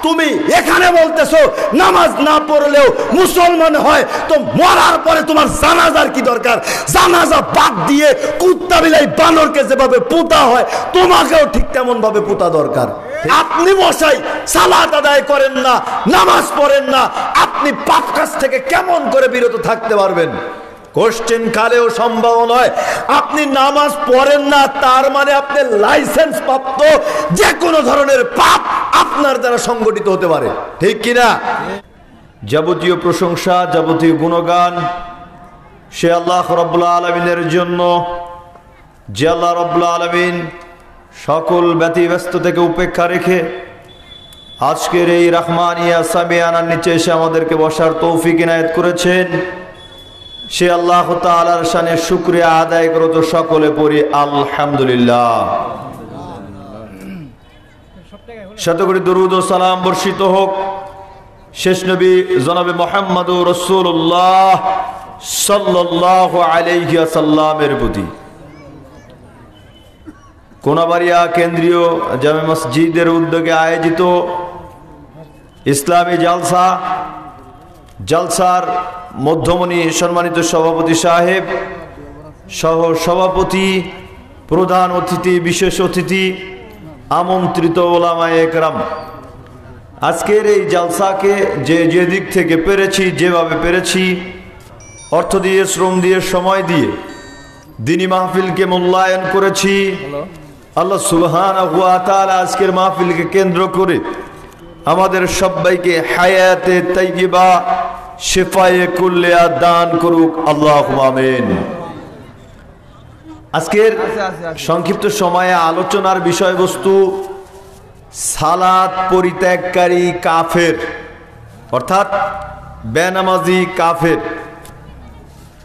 তুমি এখানে বলতেছো নামাজ না পড়লেও মুসলমান হয়, তো মরার পরে তোমার জানাজার কি দরকার? জানাজা বাদ দিয়ে কুত্তা বিলাই বানরকে যেভাবে পুঁতা হয় তোমাকেও ঠিক তেমন ভাবে পুঁতা দরকার। আপনি মশাই সালাত আদায় করেন না, নামাজ পড়েন না, আপনি পাপ কাজ থেকে কেমন করে বিরত থাকতে পারবেন? কোশ্চেন কালেও সম্ভব নয়। আপনি নামাজ পড়েন না তার মানে আপনি লাইসেন্স প্রাপ্ত যে কোনো ধরনের পাপ আপনার দ্বারা সংগঠিত হতে পারে, ঠিক কিনা? যাবতীয় প্রশংসা, যাবতীয় গুণগান সে আল্লাহ রাব্বুল আলামিনের জন্য, যে আল্লাহ রাব্বুল আলামিন সকল ব্যতিব্যস্ত থেকে উপেক্ষা রেখে আজকের এই রাহমানিয়া সামিয়ানার নিচে এসে আমাদেরকে বসার তৌফিক ইনায়েত করেছেন। সে আল্লাহ তাআলার শানে শুকরিয়া আদায় করো তো সকলে পড়ি আলহামদুলিল্লাহ। শতকোটি দরুদ ও সালাম বর্ষিত হোক শেষ নবী জনাবে মুহাম্মদুর রাসূলুল্লাহ সাল্লাল্লাহু আলাইহি ওয়াসাল্লামের প্রতি। কোনাবাড়িয়া কেন্দ্রীয় জামে মসজিদের উদ্যোগে আয়োজিত ইসলামী জলসার মধ্যমণি সম্মানিত সভাপতি সাহেব সহ সভাপতি, প্রধান অতিথি, বিশেষ অতিথি, আমন্ত্রিত ওলামায়ে একরাম, আজকের এই জলসাকে যে দিক থেকে পেরেছি, যেভাবে পেরেছি, অর্থ দিয়ে, শ্রম দিয়ে, সময় দিয়ে দ্বীনি মাহফিলকে মূল্যায়ন করেছি। আল্লাহ সুবহানাহু ওয়া তাআলা আজকের মাহফিলকে কেন্দ্র করে আমাদের সবাইকে হায়াতে তাইয়্যিবা, শিফায়ে কুল্লিয়া দান করুক, আল্লাহুম্মা আমিন। আজকের সংক্ষিপ্ত সময়ে আলোচনার বিষয়বস্তু সালাত পরিত্যাগকারী কাফের, অর্থাৎ বেনামাজি কাফের।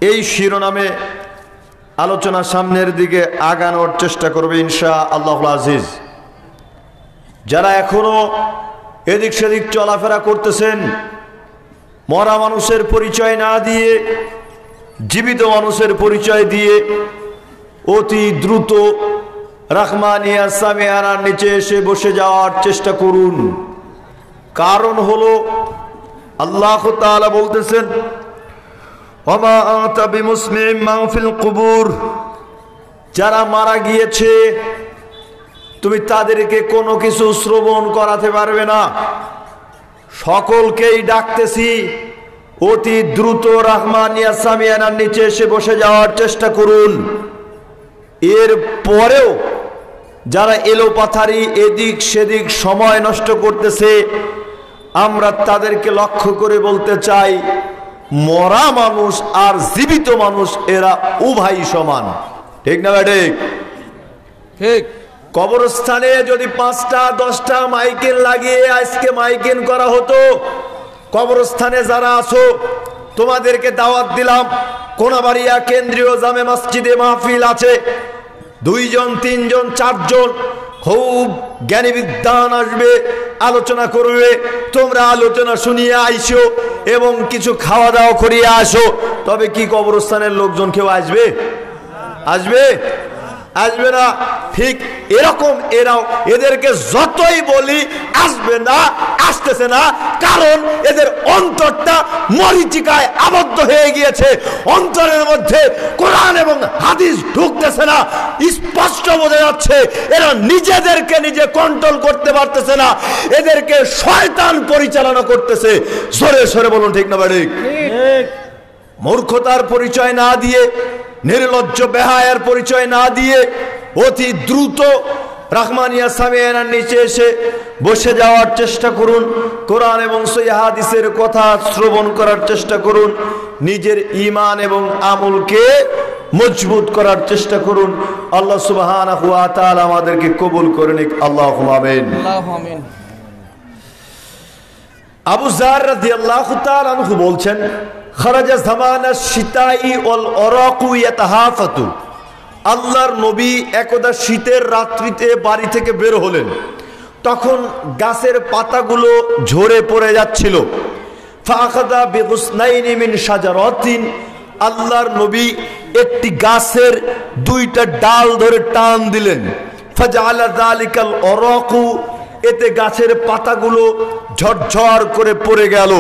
এই শিরোনামে আলোচনা সামনের দিকে আগানোর চেষ্টা করবে ইনশাআল্লাহুল আজিজ। যারা এখনো এদিক সেদিক চলাফেরা করতেছেন, মরা মানুষের পরিচয় না দিয়ে জীবিত মানুষের পরিচয় দিয়ে অতি দ্রুত রাহমানিয়া সামিয়ানার নিচে এসে বসে যাওয়ার চেষ্টা করুন। কারণ হলো আল্লাহ তাআলা বলতেছেন, ওমা আনতা বিমুসমিইন মান ফিল কুবুর, যারা মারা গিয়েছে তুমি তাদেরকে কোনো কিছু শ্রবণ করাতে পারবে না। সকলকেই ডাকতেছি অতি দ্রুত রাহমানিয়া সামিয়ানার নিচে এসে বসে যাওয়ার চেষ্টা করুন। এর পরেও যারা এলোপাথারি এদিক সেদিক সময় নষ্ট করতেছে, আমরা তাদেরকে লক্ষ্য করে বলতে চাই, মরা মানুষ আর জীবিত মানুষ এরা উভয়ই সমান, ঠিক না ভাই? ঠিক। কবরস্থানে যদি 5টা 10টা মাইকেল লাগিয়ে আজকে মাইকিং করা হতো, কবরস্থানে যারা আছো তোমাদেরকে দাওয়াত দিলাম, কোনাবাড়িয়া কেন্দ্রীয় জামে মসজিদে মাহফিল আছে, 2 জন 3 জন 4 জন খুব জ্ঞানী বিদ্বান আসবে, আলোচনা করবে, তোমরা আলোচনা শুনিয়ে আইসো এবং কিছু খাওয়া দাওয়া করিয়ে আসো। তবে কি কবরস্থানের লোকজন কেউ আসবে? আসবে না। ঠিক এরকম এরাও, এদেরকে যতই বলি আসবে না, আসতেছে না, কারণ এদের অন্তরটা মরিচিকায় আবদ্ধ হয়ে গিয়েছে। অন্তরের মধ্যে কোরআন এবং হাদিস ঢুকতেছে না। স্পষ্ট বোঝা যাচ্ছে এরা নিজেদেরকে নিজে কন্ট্রোল করতে পারতেছে না, এদেরকে শয়তান পরিচালনা করতেছে। সরে সরে বলুন, ঠিক না ঠিক? মূর্খতার পরিচয় না দিয়ে, নির্লজ্জ বেহায়ার পরিচয় না দিয়ে অতি দ্রুত রাহমানিয়া সামিয়ানার নিচে এসে বসে যাওয়ার চেষ্টা করুন। কোরআন এবং সহিহ হাদিসের কথা শ্রবণ করার চেষ্টা করুন। নিজের ঈমান এবং আমলকে মজবুত করার চেষ্টা করুন। আল্লাহ সুবহানাহু ওয়া তাআলা আমাদেরকে কবুল করে নিক, আল্লাহুম্মা আমিন। আমিন। আবু যার রাদিয়াল্লাহু তাআলা আনহু বলছেন, খারাজা জামানা শিতাই ওয়াল আরাকু ইয়াতাহাফাতু, আল্লাহর নবী একদা শীতের রাত্রিতে বাড়ি থেকে বের হলেন, তখন গাছের পাতাগুলো ঝরে পড়ে যাচ্ছিল। ফাআখাযা বিগুসনাইনি মিন শাজারাতিন, আল্লাহর নবী একটি গাছের 2টা ডাল ধরে টান দিলেন। ফাজাআলা যালিকাল আরাকু এতে গাছের পাতাগুলো ঝরঝর করে পড়ে গেল।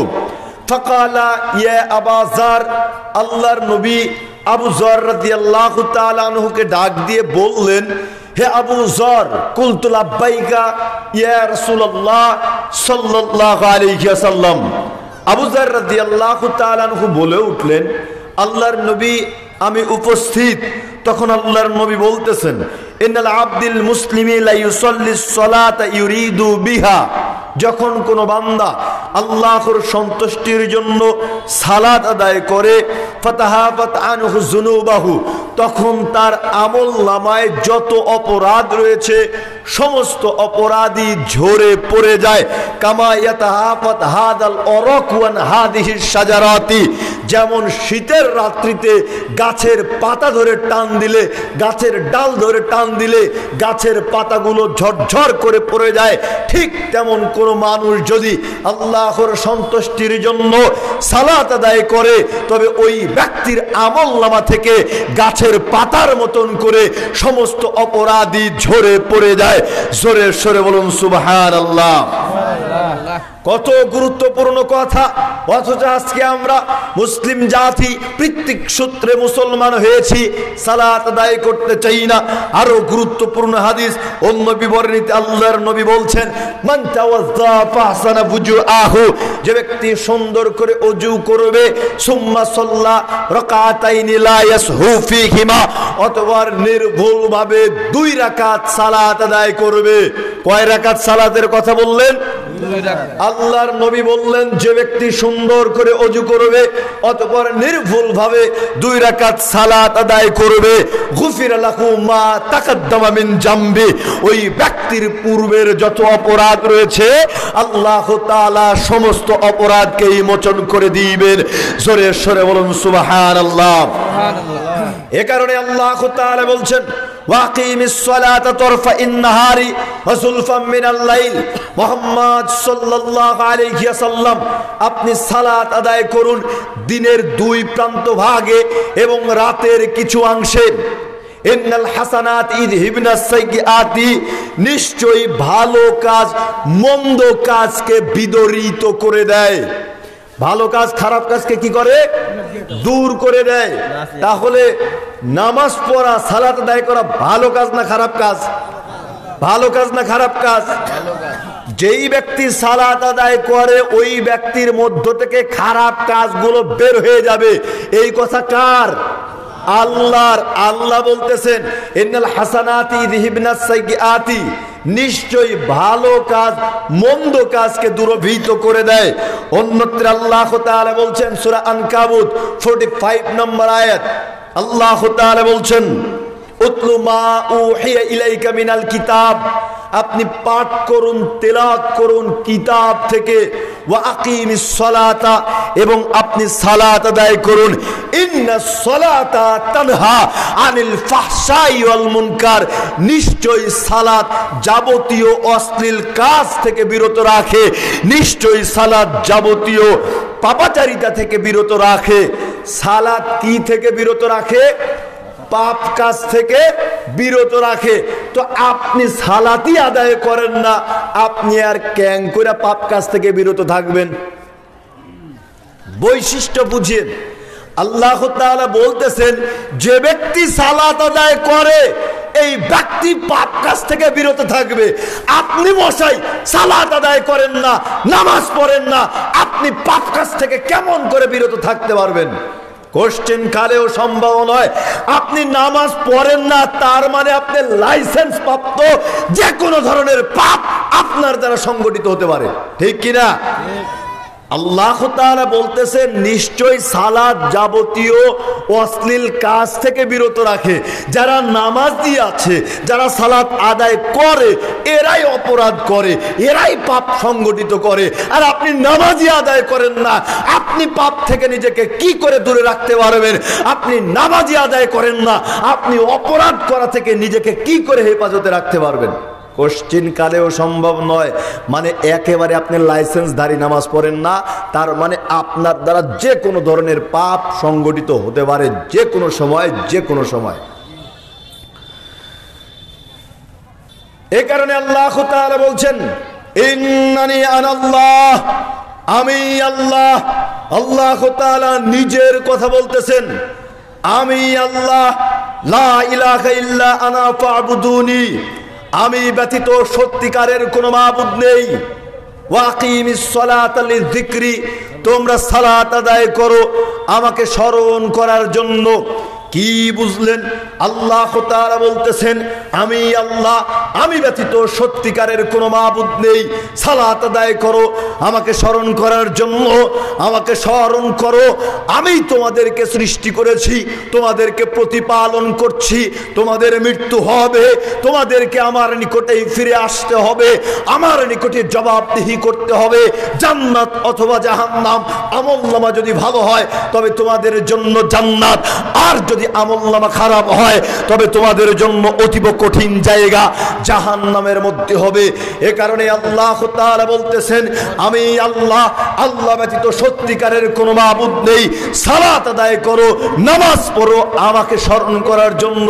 ফাকালা ইয়া আবা যার, আল্লাহর নবী আবু যর রাদিয়াল্লাহু তাআলা আনহুকে ডাক দিয়ে বললেন, হে আবু যর, কুলতু লাব্বাইকা ইয়া রাসূলুল্লাহ সাল্লাল্লাহু আলাইহি ওয়াসাল্লাম। আবু যর রাদিয়াল্লাহু তাআলা আনহু বলে উঠলেন, আল্লাহর নবী আমি উপস্থিত। তখন আল্লাহর নবী বলতেছেন, ইন্নাল আবদিল মুসলিমি লা ইউসাল্লিস সালাতা ইউরিদু বিহা, যখন কোনো বান্দা আল্লাহর সন্তুষ্টির জন্য সালাত আদায় করে, ফাতাহাফাত আনহু যুনুবাহু, তখন তার আমলনামায় যত অপরাধ রয়েছে সমস্ত অপরাধী ঝরে পড়ে যায়। কামা ইয়াতাহাফাত হাদাল অরক ওয়ান হাদিহি শাজারাতি, যেমন শীতের রাত্রিতে গাছের পাতা ধরে টান দিলে, গাছের ডাল ধরে টান দিলে গাছের পাতাগুলো ঝরঝর করে পড়ে যায়, ঠিক তেমন কোনো মানুষ যদি আল্লাহর সন্তুষ্টির জন্য সালাত আদায় করে, তবে ওই ব্যক্তির আমলনামা থেকে গাছের পাতার মতন করে সমস্ত অপরাধী ঝরে পড়ে যায়। জোরে সরে বলুন সুবহানাল্লাহ। কত গুরুত্বপূর্ণ কথা, অথচ আজকে আমরা মুসলিম জাতি পিতৃক সূত্রে মুসলমান হয়েছি, সালাত আদায় করতে চাই না। আরো গুরুত্বপূর্ণ হাদিস অন্য বিবরণীতে আল্লাহর নবী বলছেন, মান তাওয়াজ্জা ফাহসানা বুজুআহু, যে ব্যক্তি সুন্দর করে ওযু করবে, সুম্মা সাল্লা রাকাতাইনি লা ইয়াসহু ফীহিমা, অথবা নির্ভুলভাবে 2 রাকাত সালাত আদায় করবে। কয় রাকাত সালাতের কথা বললেন? আল্লাহর নবী বললেন, যে ব্যক্তি সুন্দর করে ওযু করবে অতঃপর নির্ভুল ভাবে 2 রাকাত সালাত আদায় করবে, গুফিরা লাহু মা তাকাদ্দামা মিন জামবি, ওই ব্যক্তির পূর্বের যত অপরাধ রয়েছে আল্লাহ তাআলা সমস্ত অপরাধকেই মোচন করে দিবেন। জোরে সরে বলুন সুবহানাল্লাহ। এ কারণে আল্লাহ তাআলা বলছেন, ওয়াকিমিস সালাতা তরফাইন নাহারি ওয়া যুলফাম মিনাল লাইল, মুহাম্মদ সাল্লাল্লাহু আলাইহি ওয়াসাল্লাম আপনি সালাত আদায় করুন দিনের 2 প্রান্ত ভাগে এবং রাতের কিছু অংশে। ইন্নাল হাসানাত ইযহিবনাস সাইয়্যাতি, নিশ্চয়ই ভালো কাজ মন্দ কাজকে বিদরিত করে দেয়। ভালো কাজ খারাপ কাজকে কি করে? দূর করে দেয়। তাহলে নামাজ পড়া, সালাত আদায় করা ভালো কাজ না খারাপ কাজ? ভালো কাজ না খারাপ কাজ? যেই ব্যক্তি সালাত আদায় করে ওই ব্যক্তির মধ্য থেকে খারাপ কাজগুলো বের হয়ে যাবে। এই কথা কার? আল্লাহর। আল্লাহ বলতেছেন, ইন্নাল হাসানাতি ইযহিবনাস সাইয়্যাতি, নিশ্চয়ই ভালো কাজ মন্দ কাজকে দূরভূত করে দেয়। অন্যত্র আল্লাহ তাআলা বলছেন, সূরা আনকাবুত 45 নম্বর আয়াত, আল্লাহ তাআলা বলছেন, উতলু মা উহিয়া ইলাইকা মিনাল কিতাব, আপনি পাঠ করুন, তেলাওয়াত করুন কিতাব থেকে, ওয়া আকিমিস সালাতা, এবং আপনি সালাত আদায় করুন। ইন্নাস সালাতা তানহা আনিল ফাহশাই ওয়াল মুনকার, নিশ্চয়ই সালাত যাবতীয় অশ্লীল কাজ থেকে বিরত রাখে, নিশ্চয়ই সালাত যাবতীয় পাপাচারিতা থেকে বিরত রাখে। সালাত কি থেকে বিরত রাখে? পাপ কাজ থেকে বিরত রাখে। তো আপনি সালাতই আদায় করেন না, আপনি আর ক্যাং করে পাপ কাজ থেকে বিরত থাকবেন? বৈশিষ্ট্য বুঝেন। আল্লাহ তাআলা বলতেছেন, যে ব্যক্তি সালাত আদায় করে এই ব্যক্তি পাপ কাজ থেকে বিরত থাকবে। আপনি মশাই সালাত আদায় করেন না, নামাজ পড়েন না, আপনি পাপ কাজ থেকে কেমন করে বিরত থাকতে পারবেন? কোশ্চেন কালেও সম্ভব নয়। আপনি নামাজ পড়েন না তার মানে আপনি লাইসেন্স প্রাপ্ত যে কোনো ধরনের পাপ আপনার দ্বারা সংগঠিত হতে পারে, ঠিক কিনা? আল্লাহ তাআলা বলতেছেন, নিশ্চয় সালাত যাবতীয় অশ্লীল কাজ থেকে বিরত রাখে। যারা নামাজি আছে, যারা সালাত আদায় করে, এরাই অপরাধ করে, এরাই পাপ সংগঠিত করে। আর আপনি নামাজি আদায় করেন না, আপনি পাপ থেকে নিজেকে কি করে দূরে রাখতে পারবেন? আপনি নামাজি আদায় করেন না, আপনি অপরাধ করা থেকে নিজেকে কি করে হেফাজতে রাখতে পারবেন? কোশ্চিন কালেও সম্ভব নয়। মানে একেবারে আপনি লাইসেন্সধারী নামাজ পড়েন না, তার মানে আপনার দ্বারা যে কোনো ধরনের পাপ সংগঠিত হতে পারে, যে কোনো সময়, যে কোনো সময়। এই কারণে আল্লাহ তাআলা বলছেন ইন্নানি আনাল্লাহ, আমি আল্লাহ। আল্লাহ তাআলা নিজের কথা বলতেছেন, আমি আল্লাহ, লা ইলাহা ইল্লা আনা ফা'বুদুনি, আমি ব্যতীত সত্যিকারের কোনো মাবুদ নেই। ওয়াকিমিস সালাতা লিযিকরি, তোমরা সালাত আদায় করো আমাকে স্মরণ করার জন্য। কি বুঝলেন? আল্লাহ তাআলা বলতেছেন আমি আল্লাহ, আমি ব্যতীত সত্যিকারের কোনো মাবুদ নেই, সালাত আদায় করো আমাকে স্মরণ করার জন্য। আমাকে স্মরণ করো, আমি তোমাদেরকে সৃষ্টি করেছি, তোমাদেরকে প্রতিপালন করছি, তোমাদের মৃত্যু হবে, তোমাদেরকে আমার নিকটেই ফিরে আসতে হবে, আমার নিকটে জবাবদিহি করতে হবে। জান্নাত অথবা জাহান্নাম, আমলনামা যদি ভালো হয় তবে তোমাদের জন্য জান্নাত, আর যদি আমলনামা খারাপ হয় তবে তোমাদের জন্য অতীব কঠিন জায়গা জাহান্নামের মধ্যে হবে। এ কারণে আল্লাহ তাআলা বলতেছেন আমি আল্লাহ, আল্লাহ ব্যতীত সত্যিকারের কোনো মাবুদ নেই, সালাত আদায় করো, নামাজ পড়ো আমাকে স্মরণ করার জন্য।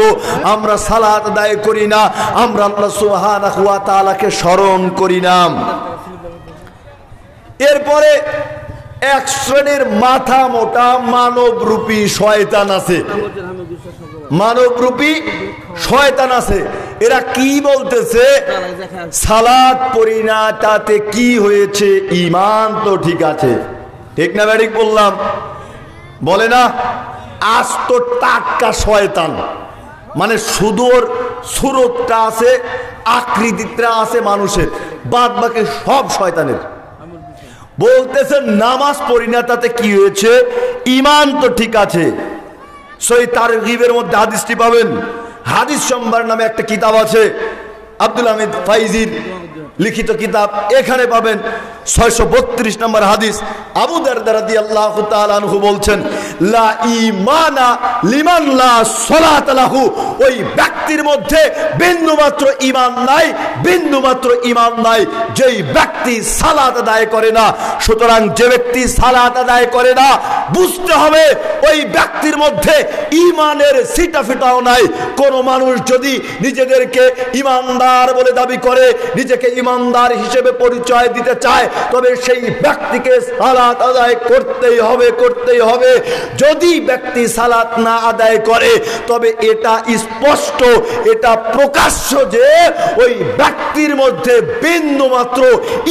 আমরা সালাত আদায় করি না, আমরা আল্লাহ সুবহানাহু ওয়া তাআলাকে স্মরণ করি না। এরপরে এক শ্রেণীর মাথা মোটা মানবরূপী শয়তান আছে, মানবরূপী শয়তান আছে। এরা কি বলতেছে? সালাত পড়ি না তাতে কি হয়েছে, ঈমান তো ঠিক আছে। ঠিক না ব্যাঠিক বললাম? বলে না, আজ তো টাটকা শয়তান, মানে সুদূর সুরতটা আছে, আকৃতিটা আছে মানুষের, বাদ বাকি সব শয়তানের। বলতেছেন নামাজ পড়ি না তাতে কি হয়েছে, ঈমান তো ঠিক আছে। সহিহ তারগিবের মধ্যে হাদিসটি পাবেন। হাদিস সম্ভার নামে একটা কিতাব আছে, আব্দুল হামিদ ফাইজির লিখিত কিতাব, এখানে পাবেন 632 নম্বর হাদিস। আবু দারদা রাদিয়াল্লাহু তাআলা আনহু বলছেন লা ঈমানা লিমান লা সালাত লাহু, ওই ব্যক্তির মধ্যে বিন্দুমাত্র ঈমান নাই, বিন্দুমাত্র ঈমান নাই যেই ব্যক্তি সালাত আদায় করে না। সুতরাং যে ব্যক্তি সালাত আদায় করে না, বুঝতে হবে ওই ব্যক্তির মধ্যে ঈমানের ছিটাফোঁটাও নাই। কোন মানুষ যদি নিজেদেরকে ঈমানদার বলে দাবি করে, নিজেকে ঈমানদার হিসেবে পরিচয় দিতে চায়, তবে সেই ব্যক্তিকে সালাত আদায় করতেই হবে, করতেই হবে। যদি ব্যক্তি সালাত না আদায় করে তবে এটা স্পষ্ট, এটা প্রকাশ্য যে ওই ব্যক্তির মধ্যে বিন্দুমাত্র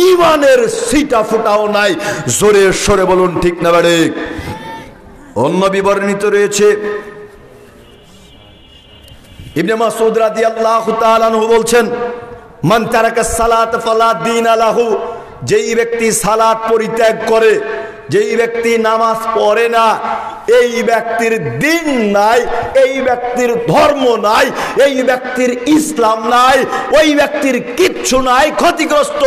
ঈমানের ছিটাফোঁটাও নাই। জোরে সরে বলুন ঠিক না বেঠিক? অন্য বিবর্ণিত রয়েছে, ইবনে মাসউদ রাদিয়াল্লাহু তাআলা আনহু বলছেন মান তারাকাস সালাত ফালা দীনা লাহু, যেই ব্যক্তি সালাত পরিত্যাগ করে, যেই ব্যক্তি নামাজ পড়ে না, এই ব্যক্তির দিন নাই, এই ব্যক্তির ধর্ম নাই, এই ব্যক্তির ইসলাম নাই, ওই ব্যক্তির কিচ্ছু নাই, ক্ষতিগ্রস্ত।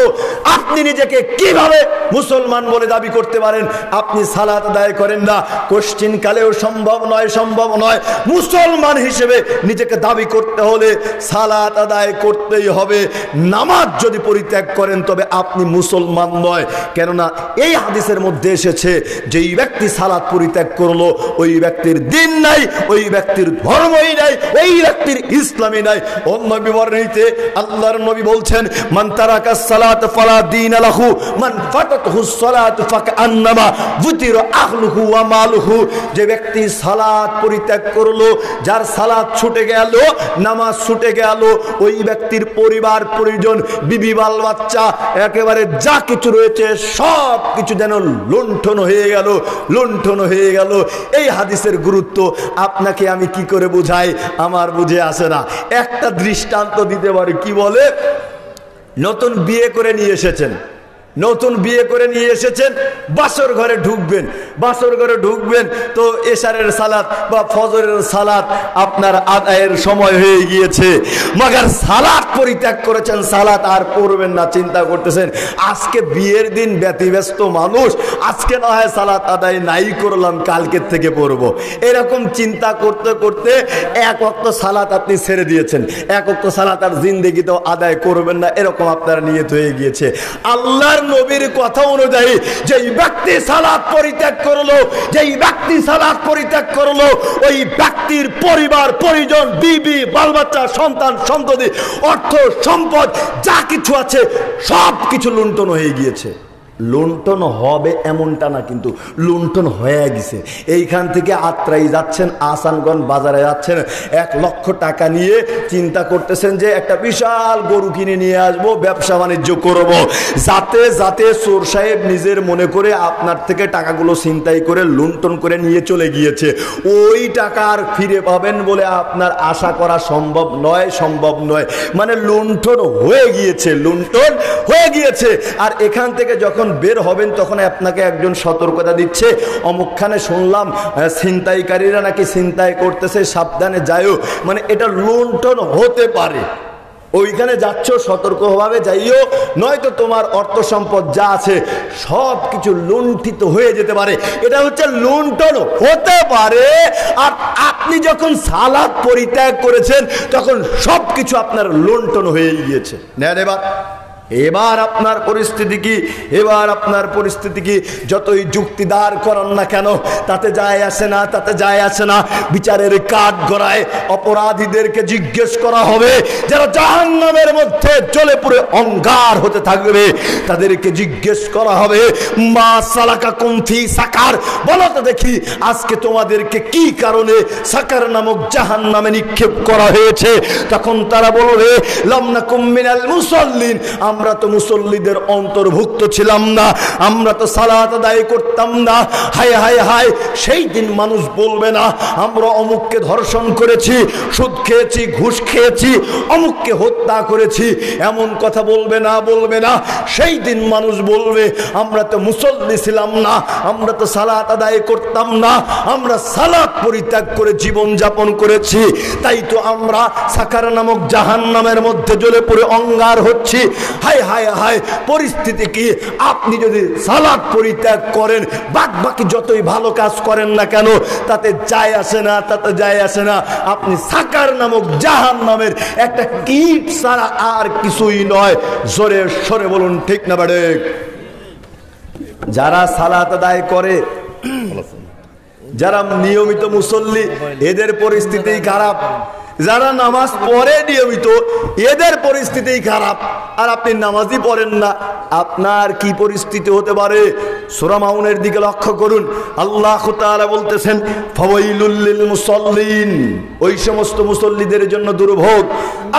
আপনি নিজেকে কিভাবে মুসলমান বলে দাবি করতে পারেন? আপনি সালাত আদায় করেন না, কোশ্চিন কালেও সম্ভব নয়, সম্ভব নয়। মুসলমান হিসেবে নিজেকে দাবি করতে হলে সালাত আদায় করতেই হবে। নামাজ যদি পরিত্যাগ করেন তবে আপনি মুসলমান নয়। কেননা এই হাদিসের মধ্যে এসেছে যেই ব্যক্তি সালাত পরিত্যাগ করলো ওই ব্যক্তির দিন নাই, ওই ব্যক্তির ধর্মই নাই, ওই ব্যক্তির ইসলামই নাই। অন্য বিবরণীতে আল্লাহর নবী বলছেন মান তারাকাস সালাত ফালা দীন লাহু মান ফাতাতহুস সালাত ফাকান্নামা বুতিরা আহলুহু ওয়া মালুহু, যে ব্যক্তি সালাত পরিত্যাগ করলো, যার সালাত ছুটে গেল, নামাজ ছুটে গেল, ওই ব্যক্তির পরিবার পরিজন, বিবি বাল বাচ্চা, একেবারে যা কিছু রয়েছে সব কিছু যেন লুণ্ঠন হয়ে গেল, লুণ্ঠন হয়ে গেল। এই হাদিসের গুরুত্ব আপনাকে আমি কি করে বুঝাই, আমার বুঝে আসে না। একটা দৃষ্টান্ত দিতে পারি। কি বলে? নতুন বিয়ে করে নিয়ে এসেছেন, নতুন বিয়ে করে নিয়ে এসেছেন, বাসর ঘরে ঢুকবেন, বাসর ঘরে ঢুকবেন তো এশারের সালাত বা ফজরের সালাত আপনার আদায়ের সময় হয়ে গিয়েছে, মগর সালাত পরিত্যাগ করেছেন, সালাত আর পড়বেন না। চিন্তা করতেছেন আজকে বিয়ের দিন, ব্যতিব্যস্ত মানুষ, আজকে না হয় সালাত আদায় নাই করলাম, কালকের থেকে পড়বো। এরকম চিন্তা করতে করতে এক ওয়াক্ত সালাত আপনি ছেড়ে দিয়েছেন, এক ওয়াক্ত সালাত আর জিন্দেগিতেও আদায় করবেন না, এরকম আপনার নিয়ত হয়ে গিয়েছে। আল্লাহর নবীর কথা অনুযায়ী যেই ব্যক্তি সালাত পরিত্যাগ করলো, যেই ব্যক্তি সালাত পরিত্যাগ করলো, ওই ব্যক্তির পরিবার পরিজন, বিবি, বাল বাচ্চা, সন্তান সন্ততি, অর্থ সম্পদ যা কিছু আছে সব কিছু লুণ্ঠন হয়ে গিয়েছে। লুণ্ঠন হবে এমনটা না, কিন্তু লুণ্ঠন হয়ে গেছে। এইখান থেকে আত্রাই যাচ্ছেন, আসানগঞ্জ বাজারে যাচ্ছেন, 1 লক্ষ টাকা নিয়ে চিন্তা করতেছেন যে একটা বিশাল গরু কিনে নিয়ে আসবো, ব্যবসা বাণিজ্য করব, যাতে যাতে চোর সাহেব নিজের মনে করে আপনার থেকে টাকাগুলো ছিনতাই করে লুণ্ঠন করে নিয়ে চলে গিয়েছে। ওই টাকা আর ফিরে পাবেন বলে আপনার আশা করা সম্ভব নয়। মানে লুণ্ঠন হয়ে গিয়েছে, লুণ্ঠন হয়ে গিয়েছে। আর এখান থেকে যখন বের হবেন তখন আপনাকে একজন সতর্কতা দিচ্ছে, অমুকখানে শুনলাম ছিনতাইকারীরা নাকি ছিনতাই করতেছে, সাবধানে যাইও। মানে এটা লুণ্ঠন হতে পারে, ওইখানে যাচ্ছ সতর্কভাবে যাইও, নয়তো তোমার অর্থ সম্পদ যা আছে সব কিছু লুণ্ঠিত হয়ে যেতে পারে। এটা হচ্ছে লুণ্ঠন হতে পারে। আর আপনি যখন সালাত পরিত্যাগ করেছেন তখন সব কিছু আপনার লুণ্ঠন হয়ে গিয়েছে। নেন এবার আপনার পরিস্থিতি কি? এবার আপনার পরিস্থিতি কি? যতই যুক্তি দাঁড় করান না কেন তাতে যায় আসে না। বিচারের কাঠ গড়ায় অপরাধীদেরকে জিজ্ঞেস করা হবে, যারা জাহান্নামের মধ্যে জ্বলে পুড়ে অঙ্গার হতে থাকবে, তাদেরকে জিজ্ঞেস করা হবে, মা সালাকাকুম ফি সাকার, বলো তো দেখি আজকে তোমাদেরকে কি কারণে সাকার নামক জাহান্নামে নিক্ষেপ করা হয়েছে? তখন তারা বলবে, লাম নাকুম মিনাল মুসাল্লিন, আমরা তো মুসল্লিদের অন্তর্ভুক্ত ছিলাম না, আমরা তো সালাত আদায় করতাম না। হায় হায় হায়, সেই দিন মানুষ বলবে না আমরা অমুককে ধর্ষণ করেছি, সুদ খেয়েছি, ঘুষ খেয়েছি, অমুককে হত্যা করেছি, এমন কথা বলবে না। সেই দিন মানুষ বলবে আমরা তো মুসল্লি ছিলাম না, আমরা তো সালাত আদায় করতাম না, আমরা সালাত পরিত্যাগ করে জীবন যাপন করেছি, তাই তো আমরা সাকার নামক জাহান্নামের মধ্যে জ্বলে পড়ে অঙ্গার হচ্ছি। হায় হায় হায়, পরিস্থিতি কি? আপনি যদি সালাত পরিত্যাগ করেন, বাকি যতই ভালো কাজ করেন না কেন তাতে যায় আসে না। আপনি সাকার নামক জাহান্নামের একটা কীট ছাড়া আর কিছুই নয়। জোরে সরে বলুন ঠিক না বাড়ে? যারা সালাত আদায় করে, যারা নিয়মিত মুসল্লি, এদের পরিস্থিতি খারাপ। যারা নামাজ পড়ে নিয়মিত, এদের পরিস্থিতি খারাপ। আর আপনি নামাজই পড়েন না, আপনার কি পরিস্থিতি হতে পারে? সূরা মাউনের দিকে লক্ষ্য করুন, আল্লাহ তাআলা বলতেছেন, ফাওয়াইলুল লিল মুসাল্লিন, ওই সমস্ত মুসল্লিদের জন্য দুর্ভোগ,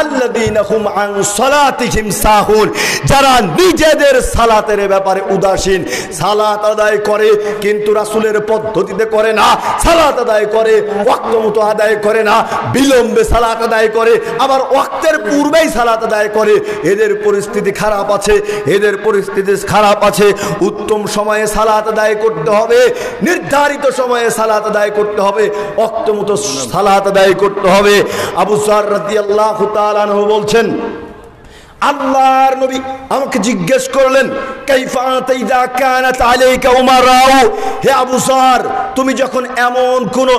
আল্লাযীনা হুম আন সালাতিহিম সাহুন, যারা নিজেদের সালাতের ব্যাপারে উদাসীন। সালাত আদায় করে কিন্তু রাসূলের পদ্ধতিতে করে না, সালাত আদায় করে ওয়াক্ত মতো আদায় করে না, বিলম্বে সালাত আদায় করে, আবার ওয়াক্তের পূর্বেই সালাত আদায় করে। এদের পরিস্থিতি খারাপ আছে। উত্তম সময়ে সালাত আদায় করতে হবে, নির্ধারিত সময়ে সালাত আদায় করতে হবে, ওয়াক্ত মতো সালাত আদায় করতে হবে। আবু যর রাদিয়াল্লাহু তাআলা আনহু বলছেন, আল্লাহর নবী আমাকে জিজ্ঞেস করলেন, কাইফা আতাইদা কানাত আলাইকা উমারাউ, হে আবু যর, তুমি যখন এমন কোন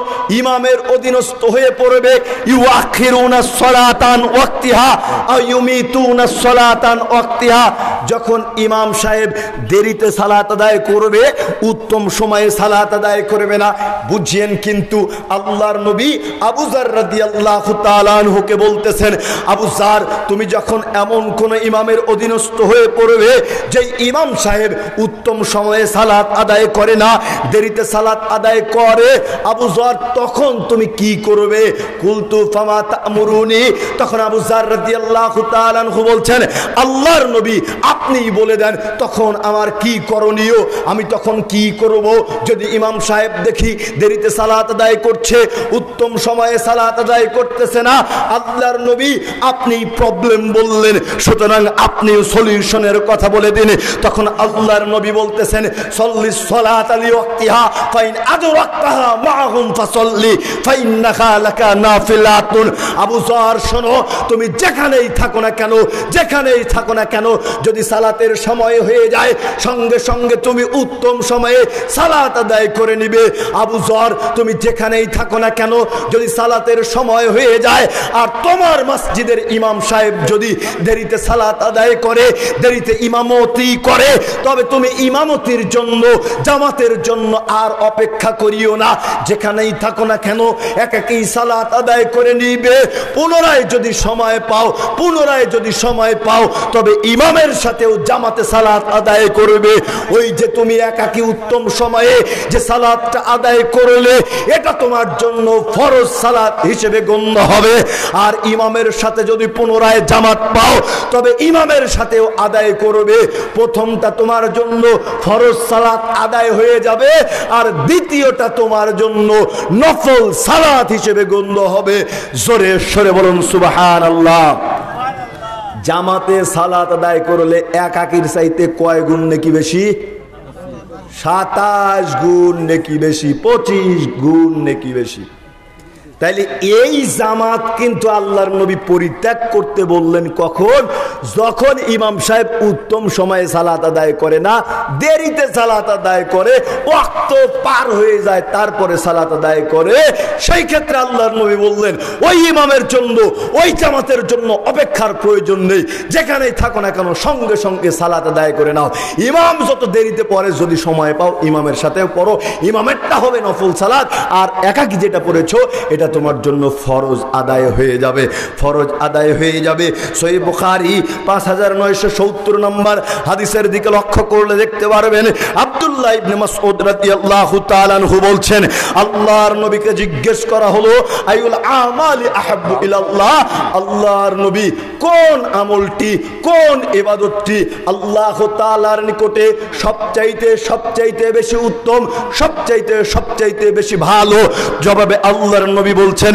ইমামের অধীনস্থ হয়ে পড়বে, ইউআখিরুনা সালাতান ওয়াক্তিহা আও ইউমিতুনা সালাতান ওয়াক্তিহা, যখন ইমাম সাহেব দেরিতে সালাত আদায় করবে, উত্তম সময়ে সালাত আদায় করবে না। বুঝিয়েন কিন্তু আল্লাহর নবী আবু যর রাদিয়াল্লাহু তাআলা আনহুকে বলতেছেন, আবু যর, তুমি যখন এমন কোন ইমামের অধীনস্থ হয়ে পড়বে যে ইমাম সাহেব উত্তম সময়ে সালাত আদায় করে না, দেরিতে সালাত আদায় করে, আবু যর তখন তুমি কি করবে? কুলতু ফামা তা'মুরুনি, তখন আবু যর রাদিয়াল্লাহু তাআলা আনহু বলছেন, আল্লাহর নবী আপনিই বলে দেন তখন আমার কি করণীয়, আমি তখন কি করব? যদি ইমাম সাহেব দেখি দেরিতে সালাত আদায় করছে, উত্তম সময়ে সালাত আদায় করতেছে না, আল্লাহর নবী আপনি প্রবলেম বললেন, সুতরাং আপনি সলিউশনের কথা বলে দিন। তখন আল্লাহর নবী বলতেছেন, সল্লি সালাত লি ওয়াক্তিহা ফাইন আদরাকতাহা মাআহুম ফাসাল্লি ফাইন্নাহা লাকা নাফিলাতুন। আবু যর শোনো, তুমি যেখানেই থাকো না কেন যদি সালাতের সময় হয়ে যায়, সঙ্গে সঙ্গে তুমি উত্তম সময়ে সালাত আদায় করে নিবে। আবু যর, তুমি যেখানেই থাকো না কেন যদি সালাতের সময় হয়ে যায় আর তোমার মসজিদের ইমাম সাহেব যদি দেরিতে দেরিতে সালাত আদায় করে, দেরিতে ইমামতি করে, তবে তুমি ইমামতির জন্য, জামাতের জন্য আর অপেক্ষা করিও না। যেখানেই থাকো না কেন একাকী সালাত আদায় করে নিবে। পুনরায় যদি সময় পাও তবে ইমামের সাথেও জামাতে সালাত আদায় করবে। ওই যে তুমি একাকী উত্তম সময়ে যে সালাতটা আদায় করলে, এটা তোমার জন্য ফরজ সালাত হিসেবে গণ্য হবে। আর ইমামের সাথে যদি পুনরায় জামাত পাও তবে ইমামের সাথেও আদায় করবে। প্রথমটা তোমার জন্য ফরজ সালাত আদায় হয়ে যাবে, আর দ্বিতীয়টা তোমার জন্য নফল সালাত হিসেবে গণ্য হবে। জোরে সরে বলুন সুবহানাল্লাহ। জামাতে সালাত আদায় করলে একাকীর চাইতে কয় গুণ নেকি বেশি? 27 গুণ নেকি বেশি, 25 গুণ নেকি বেশি। তাইলে এই জামাত কিন্তু আল্লাহর নবী পরিত্যাগ করতে বললেন কখন? যখন ইমাম সাহেব উত্তম সময়ে সালাত আদায় করে না, দেরিতে সালাত আদায় করে, ওয়াক্ত পার হয়ে যায় তারপরে সালাত আদায় করে, সেই ক্ষেত্রে আল্লাহর নবী বললেন ওই ইমামের জন্য, ওই জামাতের জন্য অপেক্ষার প্রয়োজন নেই। যেখানেই থাকো না কেন সঙ্গে সঙ্গে সালাত আদায় করে নাও। ইমাম যত দেরিতে পড়ে, যদি সময় পাও ইমামের সাথেও পড়ো, ইমামেরটা হবে নফল সালাত, আর একাকী যেটা পড়েছো এটা তোমার জন্য ফরজ আদায় হয়ে যাবে, ফরজ আদায় হয়ে যাবে। সহিহ বুখারী 5970 নম্বর হাদিসের দিকে লক্ষ্য করলে দেখতে পারবেন, আব্দুল্লাহ ইবনে মাসউদ রাদিয়াল্লাহু তাআলা আনহু বলছেন, আল্লাহর নবীকে জিজ্ঞেস করা হলো আইউল আমালি আহাব্বু ইলাল্লাহ, আল্লাহর নবী কোন আমলটি, কোন ইবাদতটি আল্লাহ তাআলার নিকটে সবচাইতে বেশি উত্তম, সবচাইতে বেশি ভালো? জবাবে আল্লাহর নবী বলছেন